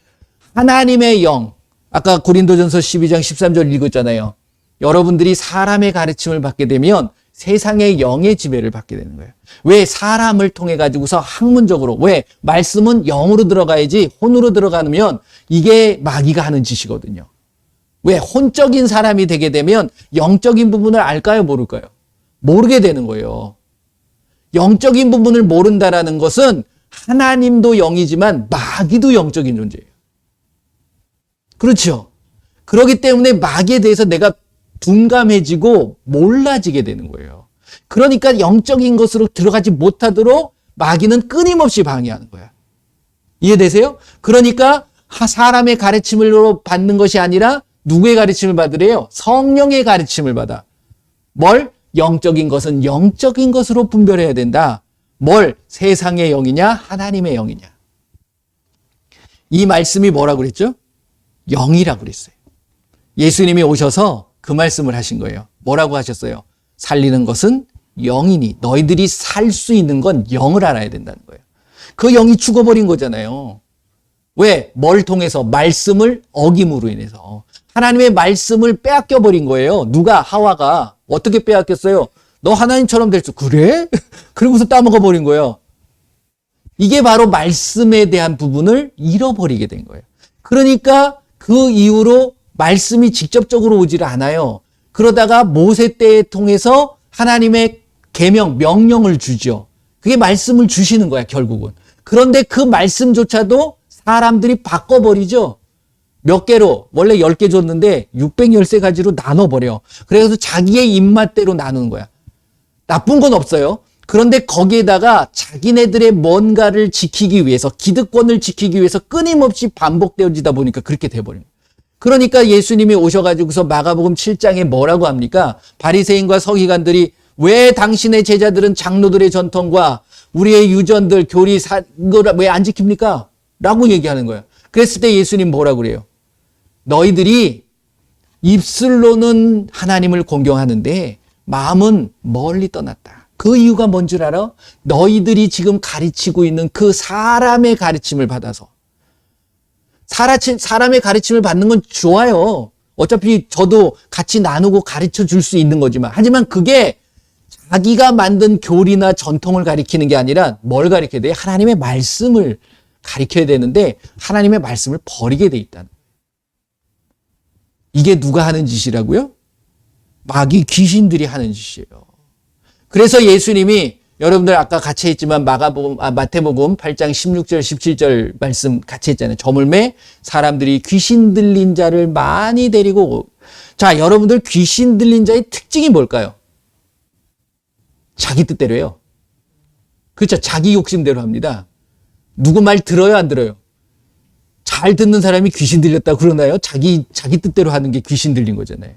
하나님의 영, 아까 고린도전서 12장 13절 읽었잖아요. 여러분들이 사람의 가르침을 받게 되면 세상의 영의 지배를 받게 되는 거예요. 왜? 사람을 통해 가지고서 학문적으로, 왜? 말씀은 영으로 들어가야지 혼으로 들어가면 이게 마귀가 하는 짓이거든요. 왜? 혼적인 사람이 되게 되면 영적인 부분을 알까요? 모를까요? 모르게 되는 거예요. 영적인 부분을 모른다라는 것은 하나님도 영이지만 마귀도 영적인 존재예요. 그렇죠. 그렇기 때문에 마귀에 대해서 내가 둔감해지고 몰라지게 되는 거예요. 그러니까 영적인 것으로 들어가지 못하도록 마귀는 끊임없이 방해하는 거야. 이해되세요? 그러니까 사람의 가르침으로 받는 것이 아니라 누구의 가르침을 받으래요? 성령의 가르침을 받아. 뭘? 영적인 것은 영적인 것으로 분별해야 된다. 뭘? 세상의 영이냐 하나님의 영이냐. 이 말씀이 뭐라고 그랬죠? 영이라고 그랬어요. 예수님이 오셔서 그 말씀을 하신 거예요. 뭐라고 하셨어요? 살리는 것은 영이니 너희들이 살 수 있는 건 영을 알아야 된다는 거예요. 그 영이 죽어버린 거잖아요. 왜? 뭘 통해서? 말씀을 어김으로 인해서. 하나님의 말씀을 빼앗겨버린 거예요. 누가? 하와가. 어떻게 빼앗겼어요? 너 하나님처럼 될 수. 그래? 그러고서 따먹어버린 거예요. 이게 바로 말씀에 대한 부분을 잃어버리게 된 거예요. 그러니까 그 이후로 말씀이 직접적으로 오지를 않아요. 그러다가 모세 때에 통해서 하나님의 계명, 명령을 주죠. 그게 말씀을 주시는 거야, 결국은. 그런데 그 말씀조차도 사람들이 바꿔버리죠. 몇 개로, 원래 10개 줬는데 613가지로 나눠버려. 그래서 자기의 입맛대로 나누는 거야. 나쁜 건 없어요. 그런데 거기에다가 자기네들의 뭔가를 지키기 위해서, 기득권을 지키기 위해서 끊임없이 반복되어지다 보니까 그렇게 돼버린 거예요. 그러니까 예수님이 오셔가지고서 마가복음 7장에 뭐라고 합니까? 바리새인과 서기관들이 왜 당신의 제자들은 장로들의 전통과 우리의 유전들, 교리, 이걸 왜 안 지킵니까? 라고 얘기하는 거예요. 그랬을 때 예수님 뭐라고 그래요? 너희들이 입술로는 하나님을 공경하는데 마음은 멀리 떠났다. 그 이유가 뭔 줄 알아? 너희들이 지금 가르치고 있는 그 사람의 가르침을 받아서. 사람의 가르침을 받는 건 좋아요. 어차피 저도 같이 나누고 가르쳐 줄 수 있는 거지만. 하지만 그게 자기가 만든 교리나 전통을 가리키는 게 아니라 뭘 가리켜야 돼요? 하나님의 말씀을 가리켜야 되는데 하나님의 말씀을 버리게 돼 있다는 거예요. 이게 누가 하는 짓이라고요? 마귀 귀신들이 하는 짓이에요. 그래서 예수님이 여러분들 아까 같이 했지만 마태복음 8장 16절 17절 말씀 같이 했잖아요. 저물매 사람들이 귀신 들린 자를 많이 데리고 자, 여러분들 귀신 들린 자의 특징이 뭘까요? 자기 뜻대로 해요. 그렇죠. 자기 욕심대로 합니다. 누구 말 들어요, 안 들어요? 잘 듣는 사람이 귀신 들렸다고 그러나요? 자기 뜻대로 하는 게 귀신 들린 거잖아요.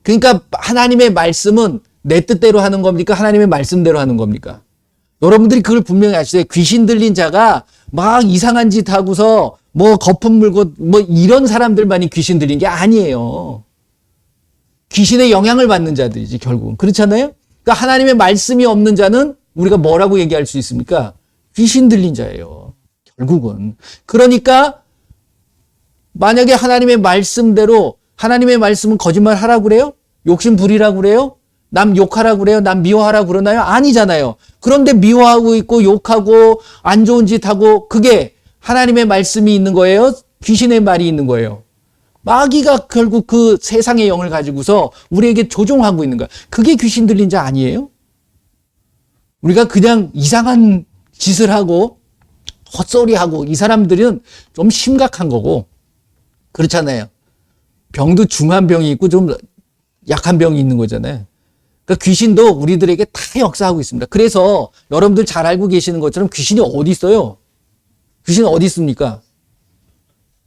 그러니까 하나님의 말씀은 내 뜻대로 하는 겁니까? 하나님의 말씀대로 하는 겁니까? 여러분들이 그걸 분명히 아시죠? 귀신 들린 자가 막 이상한 짓 하고서 뭐 거품 물고 뭐 이런 사람들만이 귀신 들린 게 아니에요. 귀신의 영향을 받는 자들이지 결국은. 그렇잖아요? 그러니까 하나님의 말씀이 없는 자는 우리가 뭐라고 얘기할 수 있습니까? 귀신 들린 자예요. 결국은. 그러니까 만약에 하나님의 말씀대로 하나님의 말씀은 거짓말 하라고 그래요? 욕심 부리라고 그래요? 남 욕하라고 그래요? 남 미워하라고 그러나요? 아니잖아요. 그런데 미워하고 있고 욕하고 안 좋은 짓 하고 그게 하나님의 말씀이 있는 거예요? 귀신의 말이 있는 거예요? 마귀가 결국 그 세상의 영을 가지고서 우리에게 조종하고 있는 거야. 그게 귀신 들린 자 아니에요? 우리가 그냥 이상한 짓을 하고 헛소리하고 이 사람들은 좀 심각한 거고 그렇잖아요. 병도 중한 병이 있고 좀 약한 병이 있는 거잖아요. 그러니까 귀신도 우리들에게 다 역사하고 있습니다. 그래서 여러분들 잘 알고 계시는 것처럼 귀신이 어디 있어요? 귀신은 어디 있습니까?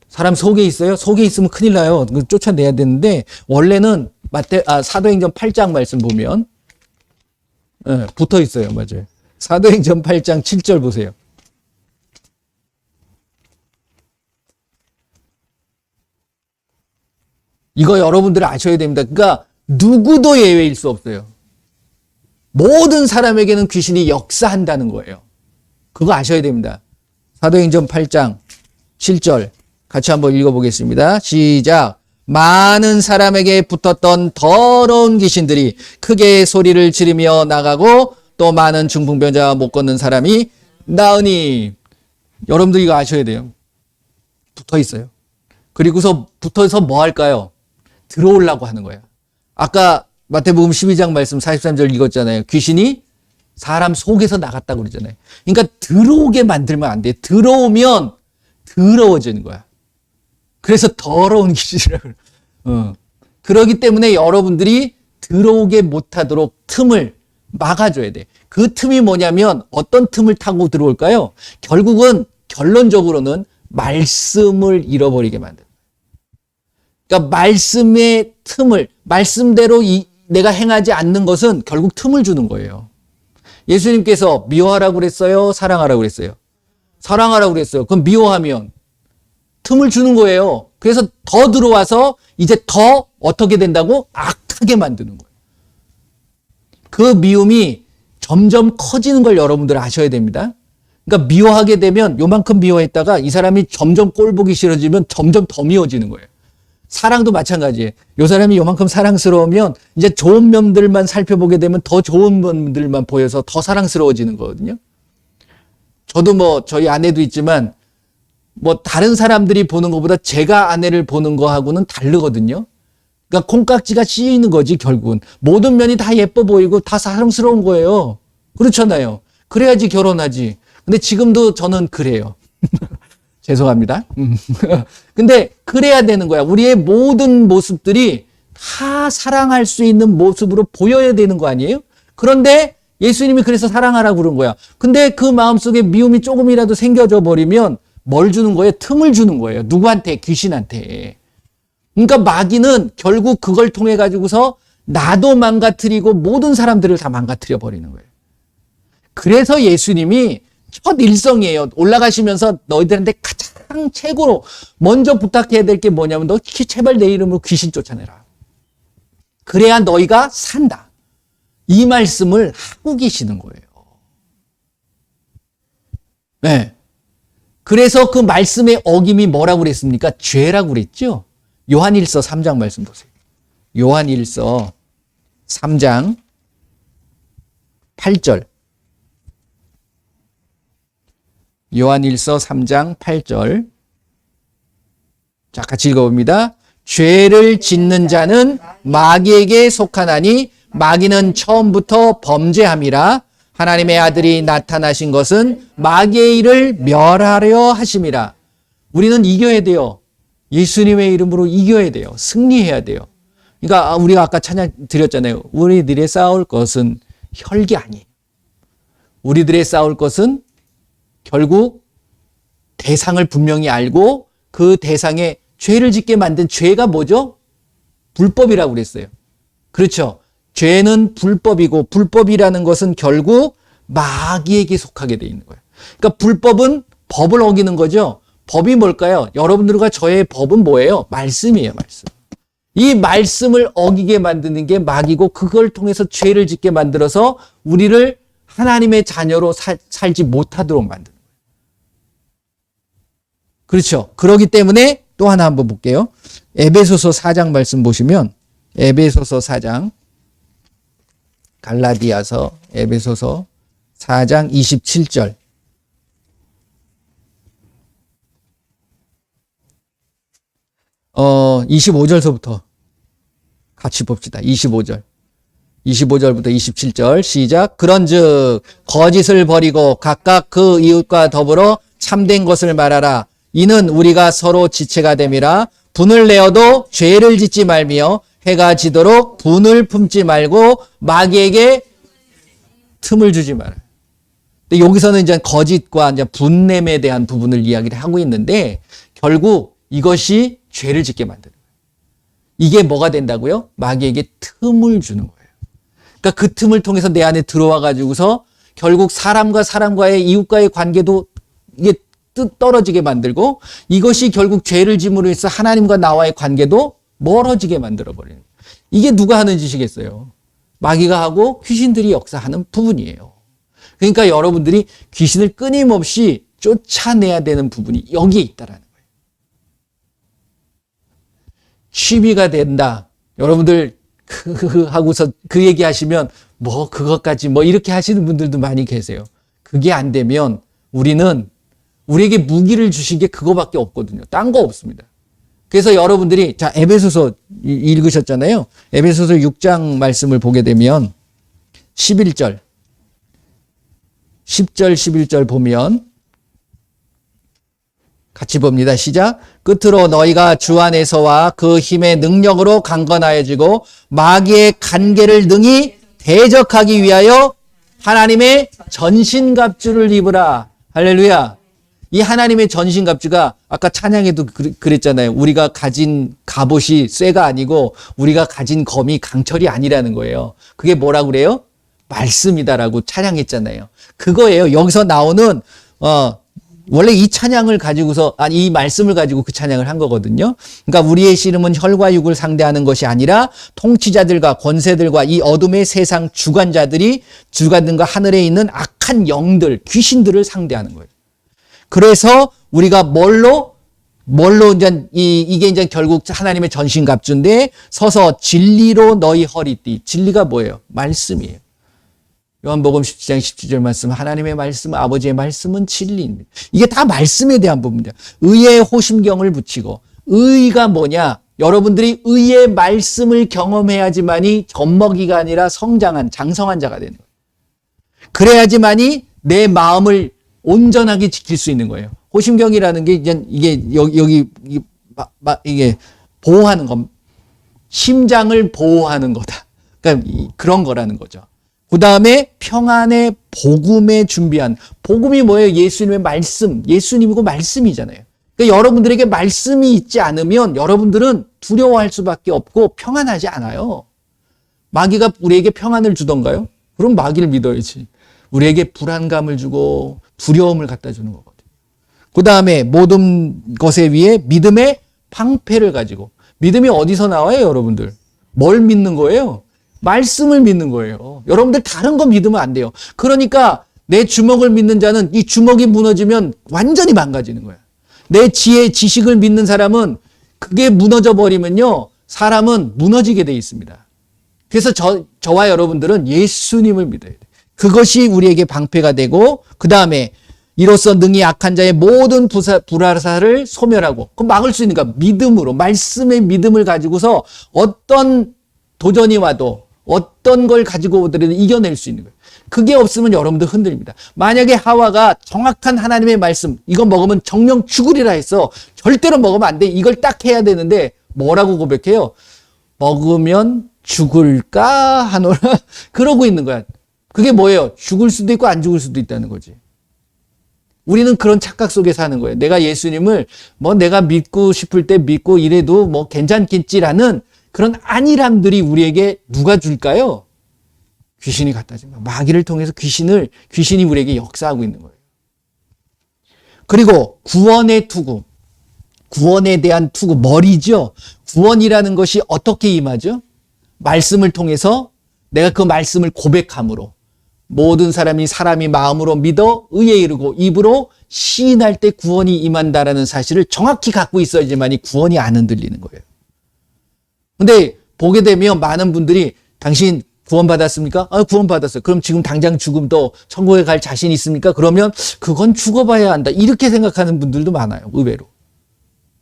사람 속에 있어요? 속에 있으면 큰일 나요. 쫓아내야 되는데 원래는 사도행전 8장 말씀 보면 붙어 있어요. 맞아요. 사도행전 8장 7절 보세요. 이거 여러분들 아셔야 됩니다. 그러니까 누구도 예외일 수 없어요. 모든 사람에게는 귀신이 역사한다는 거예요. 그거 아셔야 됩니다. 사도행전 8장 7절 같이 한번 읽어보겠습니다. 시작. 많은 사람에게 붙었던 더러운 귀신들이 크게 소리를 지르며 나가고 또 많은 중풍병자와 못 걷는 사람이 나으니. 여러분들 이거 아셔야 돼요. 붙어 있어요. 그리고서 붙어서 뭐 할까요? 들어오려고 하는 거예요. 아까 마태복음 12장 말씀 43절 읽었잖아요. 귀신이 사람 속에서 나갔다고 그러잖아요. 그러니까 들어오게 만들면 안 돼. 들어오면 더러워지는 거야. 그래서 더러운 귀신이라고. 그러기 때문에 여러분들이 들어오게 못하도록 틈을 막아줘야 돼. 그 틈이 뭐냐면 어떤 틈을 타고 들어올까요? 결국은 결론적으로는 말씀을 잃어버리게 만든다. 그러니까 말씀의 틈을, 말씀대로 내가 행하지 않는 것은 결국 틈을 주는 거예요. 예수님께서 미워하라고 그랬어요? 사랑하라고 그랬어요? 사랑하라고 그랬어요. 그럼 미워하면 틈을 주는 거예요. 그래서 더 들어와서 이제 더 어떻게 된다고? 악하게 만드는 거예요. 그 미움이 점점 커지는 걸 여러분들 아셔야 됩니다. 그러니까 미워하게 되면 요만큼 미워했다가 이 사람이 점점 꼴 보기 싫어지면 점점 더 미워지는 거예요. 사랑도 마찬가지예요. 요 사람이 요만큼 사랑스러우면 이제 좋은 면들만 살펴보게 되면 더 좋은 면들만 보여서 더 사랑스러워지는 거거든요. 저도 저희 아내도 있지만 다른 사람들이 보는 것보다 제가 아내를 보는 거하고는 다르거든요. 그러니까 콩깍지가 씌이는 거지 결국은. 모든 면이 다 예뻐 보이고 다 사랑스러운 거예요. 그렇잖아요. 그래야지 결혼하지. 근데 지금도 저는 그래요. 죄송합니다. 근데 그래야 되는 거야. 우리의 모든 모습들이 다 사랑할 수 있는 모습으로 보여야 되는 거 아니에요? 그런데 예수님이 그래서 사랑하라고 그런 거야. 근데 그 마음속에 미움이 조금이라도 생겨져 버리면 뭘 주는 거예요? 틈을 주는 거예요. 누구한테? 귀신한테. 그러니까 마귀는 결국 그걸 통해 가지고서 나도 망가뜨리고 모든 사람들을 다 망가뜨려 버리는 거예요. 그래서 예수님이 첫 일성이에요. 올라가시면서 너희들한테 가장 최고로 먼저 부탁해야 될 게 뭐냐면 너 제발 내 이름으로 귀신 쫓아내라. 그래야 너희가 산다. 이 말씀을 하고 계시는 거예요. 네. 그래서 그 말씀의 어김이 뭐라고 그랬습니까? 죄라고 그랬죠? 요한일서 3장 말씀 보세요. 요한일서 3장 8절. 요한일서 3장 8절. 자, 같이 읽어봅니다. 죄를 짓는 자는 마귀에게 속하나니 마귀는 처음부터 범죄함이라. 하나님의 아들이 나타나신 것은 마귀의 일을 멸하려 하심이라. 우리는 이겨야 돼요. 예수님의 이름으로 이겨야 돼요. 승리해야 돼요. 그러니까 우리가 아까 찬양 드렸잖아요. 우리들의 싸울 것은 혈기 아니에요. 우리들의 싸울 것은 결국 대상을 분명히 알고 그 대상에 죄를 짓게 만든 죄가 뭐죠? 불법이라고 그랬어요. 그렇죠. 죄는 불법이고 불법이라는 것은 결국 마귀에게 속하게 돼 있는 거예요. 그러니까 불법은 법을 어기는 거죠. 법이 뭘까요? 여러분들과 저의 법은 뭐예요? 말씀이에요, 말씀. 이 말씀을 어기게 만드는 게 마귀고 그걸 통해서 죄를 짓게 만들어서 우리를 하나님의 자녀로 살지 못하도록 만드는 거예요. 그렇죠. 그렇기 때문에 또 하나 한번 볼게요. 에베소서 4장 말씀 보시면 에베소서 4장 갈라디아서 에베소서 4장 27절. 25절서부터 같이 봅시다. 25절. 25절부터 27절 시작. 그런즉 거짓을 버리고 각각 그 이웃과 더불어 참된 것을 말하라. 이는 우리가 서로 지체가 됨이라. 분을 내어도 죄를 짓지 말며 해가 지도록 분을 품지 말고 마귀에게 틈을 주지 마라. 근데 여기서는 이제 거짓과 이제 분냄에 대한 부분을 이야기를 하고 있는데 결국 이것이 죄를 짓게 만드는 거예요. 이게 뭐가 된다고요? 마귀에게 틈을 주는 거예요. 그러니까 그 틈을 통해서 내 안에 들어와 가지고서 결국 사람과 사람과의 이웃과의 관계도 이게 떨어지게 만들고 이것이 결국 죄를 짐으로 해서 하나님과 나와의 관계도 멀어지게 만들어버리는 거예요. 이게 누가 하는 짓이겠어요? 마귀가 하고 귀신들이 역사하는 부분이에요. 그러니까 여러분들이 귀신을 끊임없이 쫓아내야 되는 부분이 여기에 있다라는 거예요. 취미가 된다. 여러분들 하고서 그 얘기 하시면 뭐 그것까지 뭐 이렇게 하시는 분들도 많이 계세요. 그게 안 되면 우리에게 무기를 주신 게 그거밖에 없거든요. 딴 거 없습니다. 그래서 여러분들이 자 에베소서 읽으셨잖아요. 에베소서 6장 말씀을 보게 되면 11절 10절 11절 보면 같이 봅니다. 시작. 끝으로 너희가 주 안에서와 그 힘의 능력으로 강건하여지고 마귀의 간계를 능히 대적하기 위하여 하나님의 전신갑주를 입으라. 할렐루야. 이 하나님의 전신갑주가 아까 찬양에도 그랬잖아요. 우리가 가진 갑옷이 쇠가 아니고 우리가 가진 검이 강철이 아니라는 거예요. 그게 뭐라고 그래요? 말씀이다라고 찬양했잖아요. 그거예요. 여기서 나오는 원래 이 찬양을 가지고서 이 말씀을 가지고 그 찬양을 한 거거든요. 그러니까 우리의 씨름은 혈과 육을 상대하는 것이 아니라 통치자들과 권세들과 이 어둠의 세상 주관들과 하늘에 있는 악한 영들, 귀신들을 상대하는 거예요. 그래서 우리가 뭘로 이게 이제 결국 하나님의 전신갑주인데 서서 진리로 너희 허리띠. 진리가 뭐예요? 말씀이에요. 요한복음 17장 17절 말씀, 하나님의 말씀, 아버지의 말씀은 진리입니다. 이게 다 말씀에 대한 부분입니다. 의의 호심경을 붙이고, 의가 뭐냐? 여러분들이 의의 말씀을 경험해야지만이 젖먹이가 아니라 장성한 자가 되는 거예요. 그래야지만이 내 마음을 온전하게 지킬 수 있는 거예요. 호심경이라는 게 이게 보호하는 것, 심장을 보호하는 거다. 그러니까 그런 거라는 거죠. 그 다음에 평안의 복음에 준비한, 복음이 뭐예요? 예수님의 말씀, 예수님이고 말씀이잖아요. 그러니까 여러분들에게 말씀이 있지 않으면 여러분들은 두려워할 수밖에 없고 평안하지 않아요. 마귀가 우리에게 평안을 주던가요? 그럼 마귀를 믿어야지. 우리에게 불안감을 주고 두려움을 갖다 주는 거거든요. 그 다음에 모든 것에 위해 믿음의 방패를 가지고, 믿음이 어디서 나와요, 여러분들? 뭘 믿는 거예요? 말씀을 믿는 거예요. 여러분들 다른 거 믿으면 안 돼요. 그러니까 내 주먹을 믿는 자는 이 주먹이 무너지면 완전히 망가지는 거야. 내 지식을 믿는 사람은 그게 무너져 버리면요, 사람은 무너지게 돼 있습니다. 그래서 저와 여러분들은 예수님을 믿어야 돼. 그것이 우리에게 방패가 되고, 그 다음에 이로써 능히 악한 자의 모든 불화사를 소멸하고, 그럼 막을 수 있는 거 믿음으로, 말씀의 믿음을 가지고서 어떤 도전이 와도 어떤 걸 가지고 오더라도 이겨낼 수 있는 거예요. 그게 없으면 여러분들 흔들립니다. 만약에 하와가 정확한 하나님의 말씀, 이거 먹으면 정령 죽으리라 했어. 절대로 먹으면 안 돼. 이걸 딱 해야 되는데 뭐라고 고백해요? 먹으면 죽을까 하노라. 그러고 있는 거야. 그게 뭐예요? 죽을 수도 있고 안 죽을 수도 있다는 거지. 우리는 그런 착각 속에 사는 거예요. 내가 예수님을 내가 믿고 싶을 때 믿고 이래도 괜찮겠지라는 그런 안일함들이 우리에게 누가 줄까요? 귀신이 갖다 줍니다. 마귀를 통해서 귀신이 우리에게 역사하고 있는 거예요. 그리고 구원의 투구, 구원에 대한 투구, 머리죠. 구원이라는 것이 어떻게 임하죠? 말씀을 통해서 내가 그 말씀을 고백함으로, 모든 사람이 마음으로 믿어 의에 이르고 입으로 시인할 때 구원이 임한다라는 사실을 정확히 갖고 있어야지만이 구원이 안 흔들리는 거예요. 근데 보게 되면 많은 분들이 당신 구원받았습니까? 구원받았어요. 그럼 지금 당장 죽음도 천국에 갈 자신 있습니까? 그러면 그건 죽어봐야 한다. 이렇게 생각하는 분들도 많아요. 의외로.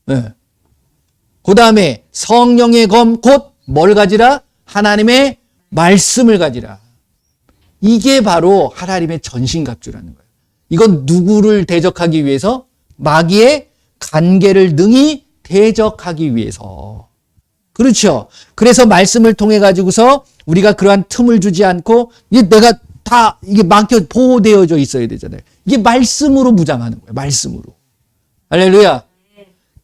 네. 그 다음에 성령의 검 곧 뭘 가지라? 하나님의 말씀을 가지라. 이게 바로 하나님의 전신갑주라는 거예요. 이건 누구를 대적하기 위해서? 마귀의 간계를 능히 대적하기 위해서. 그렇죠. 그래서 말씀을 통해 가지고서 우리가 그러한 틈을 주지 않고 내가 다 이게 막혀 보호되어져 있어야 되잖아요. 이게 말씀으로 무장하는 거예요. 말씀으로. 할렐루야.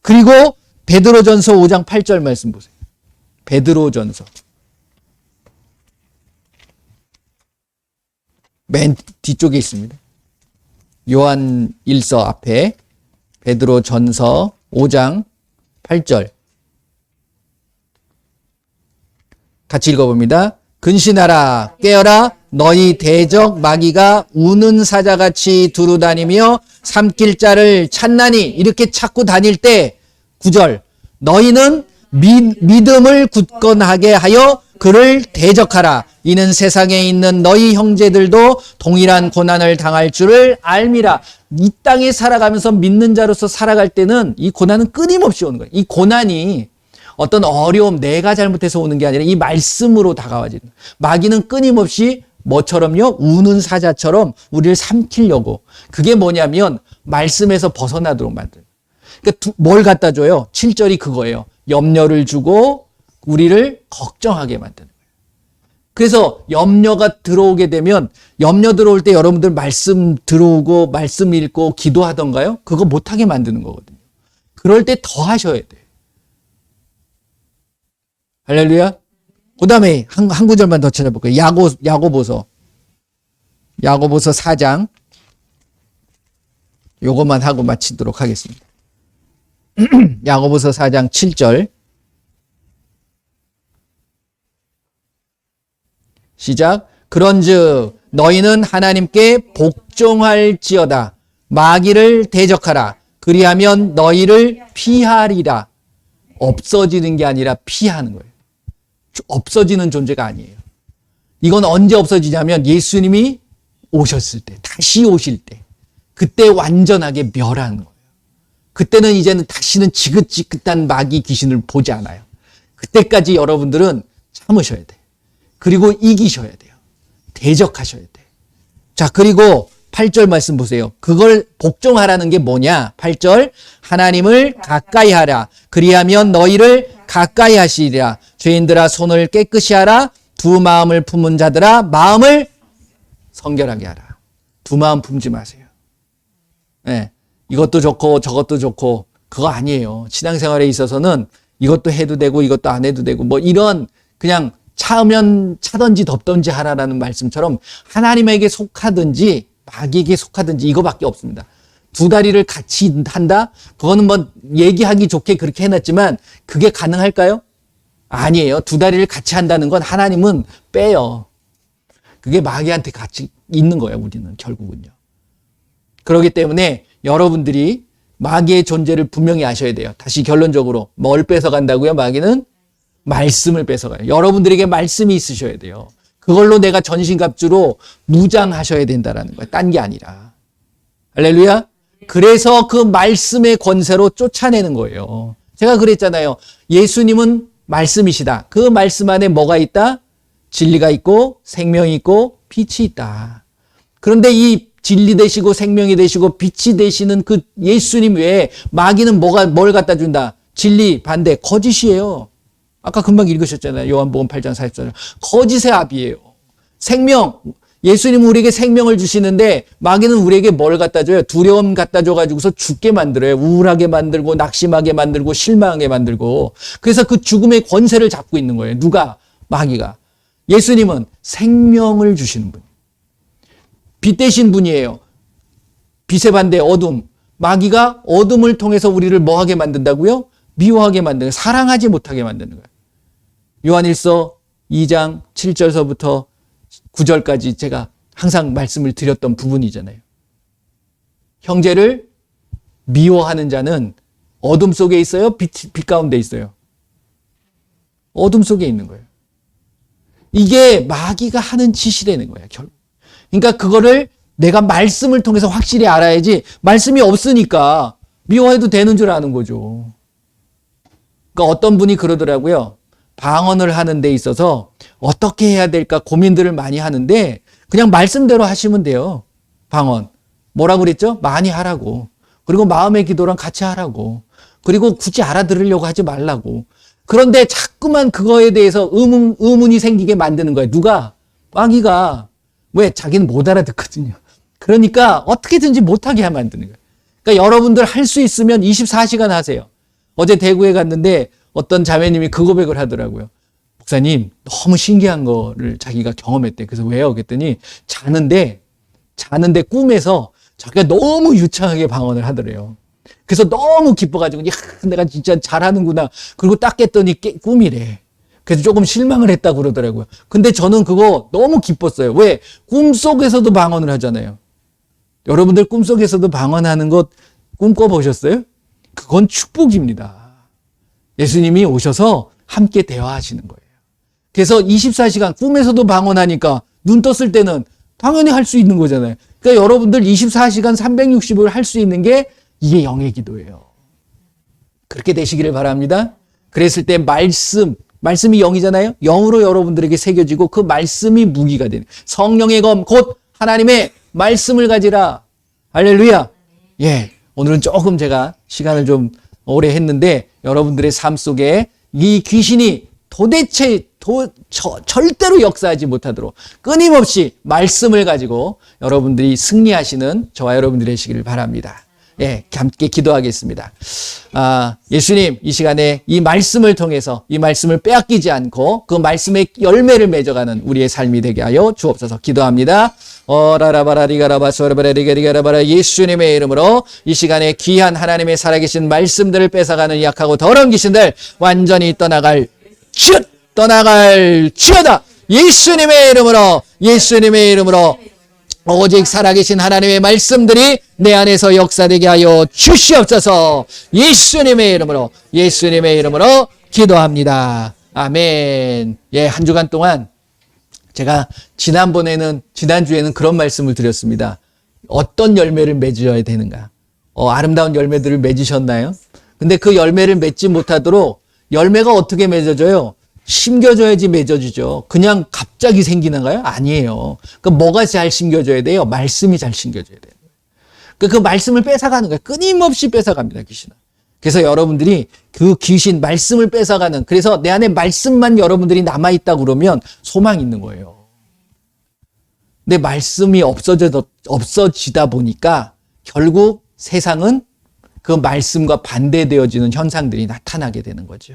그리고 베드로전서 5장 8절 말씀 보세요. 베드로전서. 맨 뒤쪽에 있습니다. 요한 1서 앞에 베드로전서 5장 8절. 같이 읽어봅니다. 근신하라 깨어라 너희 대적 마귀가 우는 사자같이 두루다니며 삼킬 자를 찾나니 이렇게 찾고 다닐 때 9절 너희는 믿음을 굳건하게 하여 그를 대적하라. 이는 세상에 있는 너희 형제들도 동일한 고난을 당할 줄을 알미라. 이 땅에 살아가면서 믿는 자로서 살아갈 때는 이 고난은 끊임없이 오는 거예요. 이 고난이 어떤 어려움, 내가 잘못해서 오는 게 아니라 이 말씀으로 다가와지는 거예요. 마귀는 끊임없이 뭐처럼요? 우는 사자처럼 우리를 삼키려고. 그게 뭐냐면 말씀에서 벗어나도록 만드는 거예요. 그러니까 뭘 갖다 줘요? 7절이 그거예요. 염려를 주고 우리를 걱정하게 만드는 거예요. 그래서 염려가 들어오게 되면 염려 들어올 때 여러분들 말씀 들어오고 말씀 읽고 기도하던가요? 그거 못하게 만드는 거거든요. 그럴 때 더 하셔야 돼요. 할렐루야. 그 다음에 한 구절만 더 찾아볼게요. 야고보서 4장. 요것만 하고 마치도록 하겠습니다. 야고보서 4장 7절. 시작. 그런즉 너희는 하나님께 복종할지어다. 마귀를 대적하라. 그리하면 너희를 피하리라. 없어지는 게 아니라 피하는 거예요. 없어지는 존재가 아니에요. 이건 언제 없어지냐면 예수님이 오셨을 때, 다시 오실 때, 그때 완전하게 멸하는 거예요. 그때는 이제는 다시는 지긋지긋한 마귀 귀신을 보지 않아요. 그때까지 여러분들은 참으셔야 돼요. 그리고 이기셔야 돼요. 대적하셔야 돼요. 자, 그리고 8절 말씀 보세요. 그걸 복종하라는 게 뭐냐? 8절 하나님을 가까이 하라. 그리하면 너희를 가까이 하시리라. 죄인들아 손을 깨끗이 하라. 두 마음을 품은 자들아 마음을 성결하게 하라. 두 마음 품지 마세요. 네, 이것도 좋고 저것도 좋고 그거 아니에요. 신앙생활에 있어서는 이것도 해도 되고 이것도 안 해도 되고 뭐 이런 그냥 차면 차든지 덮든지 하라라는 말씀처럼 하나님에게 속하든지 마귀에게 속하든지 이거밖에 없습니다. 두 다리를 같이 한다? 그거는 뭐 얘기하기 좋게 그렇게 해놨지만 그게 가능할까요? 아니에요. 두 다리를 같이 한다는 건 하나님은 빼요. 그게 마귀한테 같이 있는 거예요. 우리는 결국은요. 그렇기 때문에 여러분들이 마귀의 존재를 분명히 아셔야 돼요. 다시 결론적으로 뭘 뺏어간다고요? 마귀는 말씀을 뺏어가요. 여러분들에게 말씀이 있으셔야 돼요. 그걸로 내가 전신갑주로 무장하셔야 된다라는 거예요. 딴 게 아니라. 할렐루야. 그래서 그 말씀의 권세로 쫓아내는 거예요. 제가 그랬잖아요. 예수님은 말씀이시다. 그 말씀 안에 뭐가 있다? 진리가 있고 생명이 있고 빛이 있다. 그런데 이 진리 되시고 생명이 되시고 빛이 되시는 그 예수님 외에 마귀는 뭘 갖다 준다? 진리 반대 거짓이에요. 아까 금방 읽으셨잖아요. 요한복음 8장 44절. 거짓의 아비예요. 생명. 예수님은 우리에게 생명을 주시는데 마귀는 우리에게 뭘 갖다 줘요? 두려움 갖다 줘가지고서 죽게 만들어요. 우울하게 만들고 낙심하게 만들고 실망하게 만들고. 그래서 그 죽음의 권세를 잡고 있는 거예요. 누가? 마귀가. 예수님은 생명을 주시는 분. 빛 되신 분이에요. 빛의 반대 어둠. 마귀가 어둠을 통해서 우리를 뭐하게 만든다고요? 미워하게 만드는 거예요. 사랑하지 못하게 만드는 거예요. 요한일서 2장 7절서부터 9절까지 제가 항상 말씀을 드렸던 부분이잖아요. 형제를 미워하는 자는 어둠 속에 있어요? 빛 가운데 있어요? 어둠 속에 있는 거예요. 이게 마귀가 하는 짓이라는 거예요. 결국. 그러니까 그거를 내가 말씀을 통해서 확실히 알아야지 말씀이 없으니까 미워해도 되는 줄 아는 거죠. 그러니까 어떤 분이 그러더라고요. 방언을 하는 데 있어서 어떻게 해야 될까 고민들을 많이 하는데 그냥 말씀대로 하시면 돼요. 방언. 뭐라고 그랬죠? 많이 하라고. 그리고 마음의 기도랑 같이 하라고. 그리고 굳이 알아들으려고 하지 말라고. 그런데 자꾸만 그거에 대해서 의문이 생기게 만드는 거예요. 누가? 마귀가. 왜? 자기는 못 알아듣거든요. 그러니까 어떻게든지 못하게 하면 만드는 거예요. 그러니까 여러분들 할 수 있으면 24시간 하세요. 어제 대구에 갔는데 어떤 자매님이 그 고백을 하더라고요. 목사님, 너무 신기한 거를 자기가 경험했대. 그래서 왜요? 그랬더니 자는데 꿈에서 자기가 너무 유창하게 방언을 하더래요. 그래서 너무 기뻐가지고, 야, 내가 진짜 잘하는구나. 그리고 딱 깼더니 꿈이래. 그래서 조금 실망을 했다고 그러더라고요. 근데 저는 그거 너무 기뻤어요. 왜? 꿈속에서도 방언을 하잖아요. 여러분들 꿈속에서도 방언하는 것 꿈꿔보셨어요? 그건 축복입니다. 예수님이 오셔서 함께 대화하시는 거예요. 그래서 24시간 꿈에서도 방언하니까 눈 떴을 때는 당연히 할 수 있는 거잖아요. 그러니까 여러분들 24시간 360을 할 수 있는 게 이게 영의 기도예요. 그렇게 되시기를 바랍니다. 그랬을 때 말씀이 영이잖아요. 영으로 여러분들에게 새겨지고 그 말씀이 무기가 되는 성령의 검 곧 하나님의 말씀을 가지라. 할렐루야. 예, 오늘은 조금 제가 시간을 좀 오래 했는데 여러분들의 삶 속에 이 귀신이 도대체 절대로 역사하지 못하도록 끊임없이 말씀을 가지고 여러분들이 승리하시는 저와 여러분들이 되시기를 바랍니다. 예, 함께 기도하겠습니다. 예수님, 이 시간에 이 말씀을 통해서 이 말씀을 빼앗기지 않고 그 말씀의 열매를 맺어가는 우리의 삶이 되게 하여 주옵소서. 기도합니다. 라라바라리가라바소라바라리가리가라바라 예수님의 이름으로 이 시간에 귀한 하나님의 살아계신 말씀들을 뺏어가는 약하고 더러운 귀신들 완전히 떠나갈지어다. 예수님의 이름으로 오직 살아계신 하나님의 말씀들이 내 안에서 역사되게 하여 주시옵소서. 예수님의 이름으로 기도합니다. 아멘. 예, 한 주간 동안 제가 지난주에는 그런 말씀을 드렸습니다. 어떤 열매를 맺어야 되는가? 아름다운 열매들을 맺으셨나요? 근데 그 열매를 맺지 못하도록 열매가 어떻게 맺어져요? 심겨져야지 맺어지죠. 그냥 갑자기 생기는가요? 아니에요. 뭐가 잘 심겨져야 돼요? 말씀이 잘 심겨져야 돼요. 그 말씀을 뺏어가는 거예요. 끊임없이 뺏어갑니다, 귀신은. 그래서 여러분들이 그 귀신 말씀을 뺏어가는, 그래서 내 안에 말씀만 여러분들이 남아있다 그러면 소망이 있는 거예요. 근데 말씀이 없어지다 보니까 결국 세상은 그 말씀과 반대되어지는 현상들이 나타나게 되는 거죠.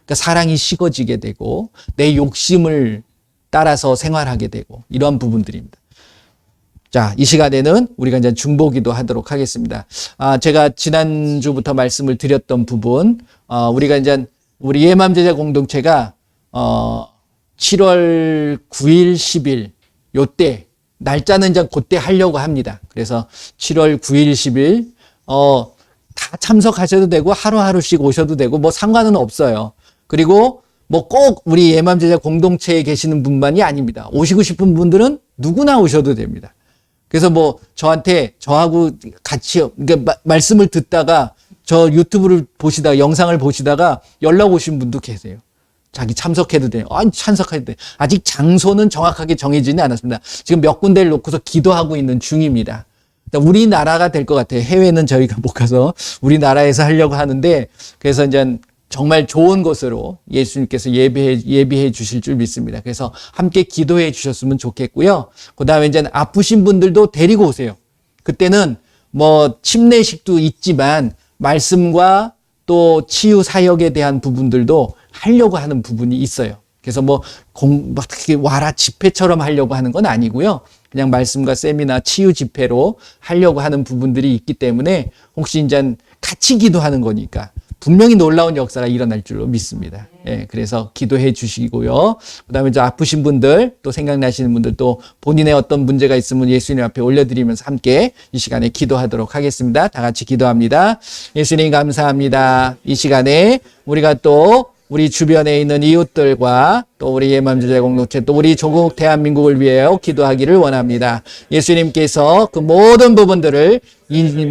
그러니까 사랑이 식어지게 되고 내 욕심을 따라서 생활하게 되고 이런 부분들입니다. 자, 이 시간에는 우리가 이제 중보기도 하도록 하겠습니다. 제가 지난주부터 말씀을 드렸던 부분, 우리가 이제 우리 예맘제자 공동체가 7월 9일, 10일 요때 날짜는 이제 그때 하려고 합니다. 그래서 7월 9일, 10일 다 참석하셔도 되고 하루하루씩 오셔도 되고 뭐 상관은 없어요. 그리고 뭐 꼭 우리 예맘제자 공동체에 계시는 분만이 아닙니다. 오시고 싶은 분들은 누구나 오셔도 됩니다. 그래서 뭐 저하고 같이 그러니까 말씀을 듣다가 저 유튜브를 보시다가 영상을 보시다가 연락 오신 분도 계세요. 자기 참석해도 돼요. 아니, 참석해도 돼요. 아직 장소는 정확하게 정해지는 않았습니다. 지금 몇 군데를 놓고서 기도하고 있는 중입니다. 우리나라가 될 것 같아요. 해외는 저희가 못 가서 우리나라에서 하려고 하는데, 그래서 이제 정말 좋은 곳으로 예수님께서 예비해 주실 줄 믿습니다. 그래서 함께 기도해 주셨으면 좋겠고요. 그 다음에 이제 아프신 분들도 데리고 오세요. 그때는 뭐 침례식도 있지만 말씀과 또 치유 사역에 대한 부분들도 하려고 하는 부분이 있어요. 그래서 막 특히 와라 집회처럼 하려고 하는 건 아니고요. 그냥 말씀과 세미나 치유 집회로 하려고 하는 부분들이 있기 때문에 혹시 이제 같이 기도하는 거니까 분명히 놀라운 역사가 일어날 줄로 믿습니다. 예, 그래서 기도해 주시고요. 그 다음에 아프신 분들, 또 생각나시는 분들, 또 본인의 어떤 문제가 있으면 예수님 앞에 올려드리면서 함께 이 시간에 기도하도록 하겠습니다. 다 같이 기도합니다. 예수님 감사합니다. 이 시간에 우리가 또 우리 주변에 있는 이웃들과 또 우리 예맘제자 공동체 또 우리 조국 대한민국을 위하여 기도하기를 원합니다. 예수님께서 그 모든 부분들을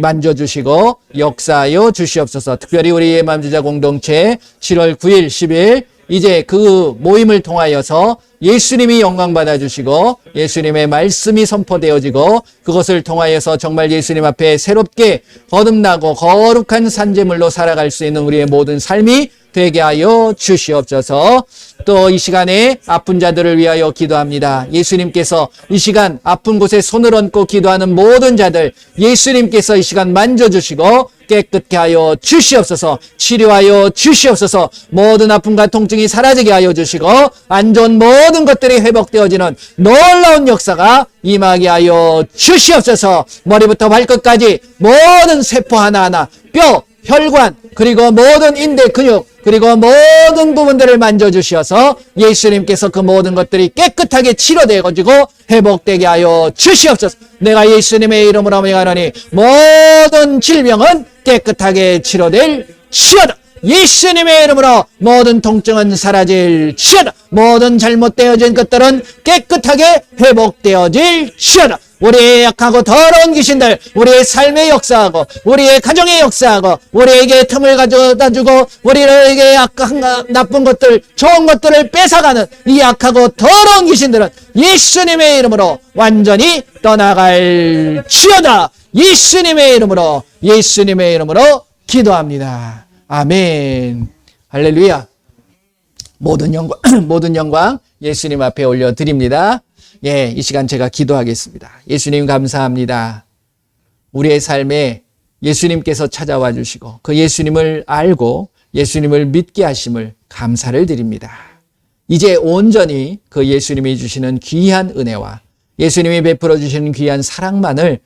만져주시고 역사하여 주시옵소서. 특별히 우리 예맘제자 공동체 7월 9일, 10일 이제 그 모임을 통하여서 예수님이 영광 받아주시고 예수님의 말씀이 선포되어지고 그것을 통하여서 정말 예수님 앞에 새롭게 거듭나고 거룩한 산제물로 살아갈 수 있는 우리의 모든 삶이 되게 하여 주시옵소서. 또 이 시간에 아픈 자들을 위하여 기도합니다. 예수님께서 이 시간 아픈 곳에 손을 얹고 기도하는 모든 자들 예수님께서 이 시간 만져주시고 깨끗게 하여 주시옵소서. 치료하여 주시옵소서. 모든 아픔과 통증이 사라지게 하여 주시고 안 좋은 모든 것들이 회복되어지는 놀라운 역사가 임하게 하여 주시옵소서. 머리부터 발끝까지 모든 세포 하나하나, 뼈, 혈관, 그리고 모든 인대 근육, 그리고 모든 부분들을 만져주셔서 예수님께서 그 모든 것들이 깨끗하게 치료되어지고 회복되게 하여 주시옵소서. 내가 예수님의 이름으로 명하노니 모든 질병은 깨끗하게 치료될 치료다. 예수님의 이름으로 모든 통증은 사라질 치료다. 모든 잘못되어진 것들은 깨끗하게 회복되어질 치료다. 우리의 약하고 더러운 귀신들, 우리의 삶에 역사하고 우리의 가정에 역사하고 우리에게 틈을 가져다 주고 우리에게 약한 나쁜 것들, 좋은 것들을 뺏어가는 이 약하고 더러운 귀신들은 예수님의 이름으로 완전히 떠나갈 치료다. 예수님의 이름으로 기도합니다. 아멘. 할렐루야. 모든 영광 예수님 앞에 올려드립니다. 이 시간 제가 기도하겠습니다. 예수님 감사합니다. 우리의 삶에 예수님께서 찾아와 주시고 그 예수님을 알고 예수님을 믿게 하심을 감사를 드립니다. 이제 온전히 그 예수님이 주시는 귀한 은혜와 예수님이 베풀어 주시는 귀한 사랑만을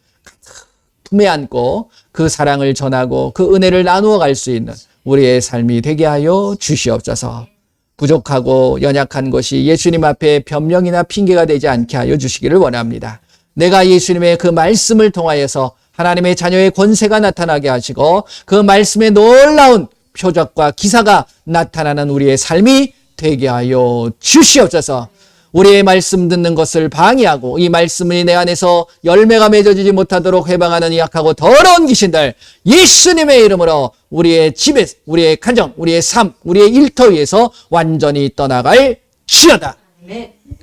품에 안고 그 사랑을 전하고 그 은혜를 나누어 갈 수 있는 우리의 삶이 되게 하여 주시옵소서. 부족하고 연약한 것이 예수님 앞에 변명이나 핑계가 되지 않게 하여 주시기를 원합니다. 내가 예수님의 그 말씀을 통하여서 하나님의 자녀의 권세가 나타나게 하시고 그 말씀의 놀라운 표적과 기사가 나타나는 우리의 삶이 되게 하여 주시옵소서. 우리의 말씀 듣는 것을 방해하고 이 말씀이 내 안에서 열매가 맺어지지 못하도록 해방하는 약하고 더러운 귀신들 예수님의 이름으로 우리의 집에, 우리의 가정, 우리의 삶, 우리의 일터위에서 완전히 떠나갈 치여다.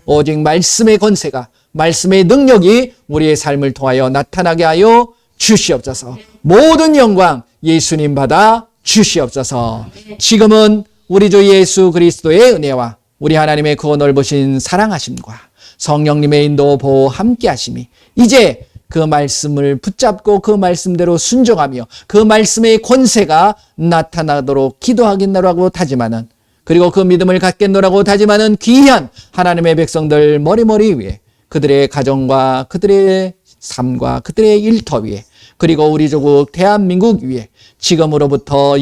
오직 말씀의 권세가, 말씀의 능력이 우리의 삶을 통하여 나타나게 하여 주시옵소서. 모든 영광 예수님 받아 주시옵소서. 지금은 우리 주 예수 그리스도의 은혜와 우리 하나님의 그 넓으신 사랑하심과 성령님의 인도 보호 함께 하심이 이제 그 말씀을 붙잡고 그 말씀대로 순종하며 그 말씀의 권세가 나타나도록 기도하겠노라고 다짐하는 그리고 그 믿음을 갖겠노라고 다짐하는 귀한 하나님의 백성들 머리머리 위에 그들의 가정과 그들의 삶과 그들의 일터 위에 그리고 우리 조국 대한민국 위에 지금으로부터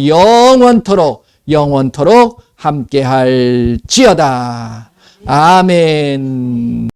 영원토록 함께할지어다. 아멘.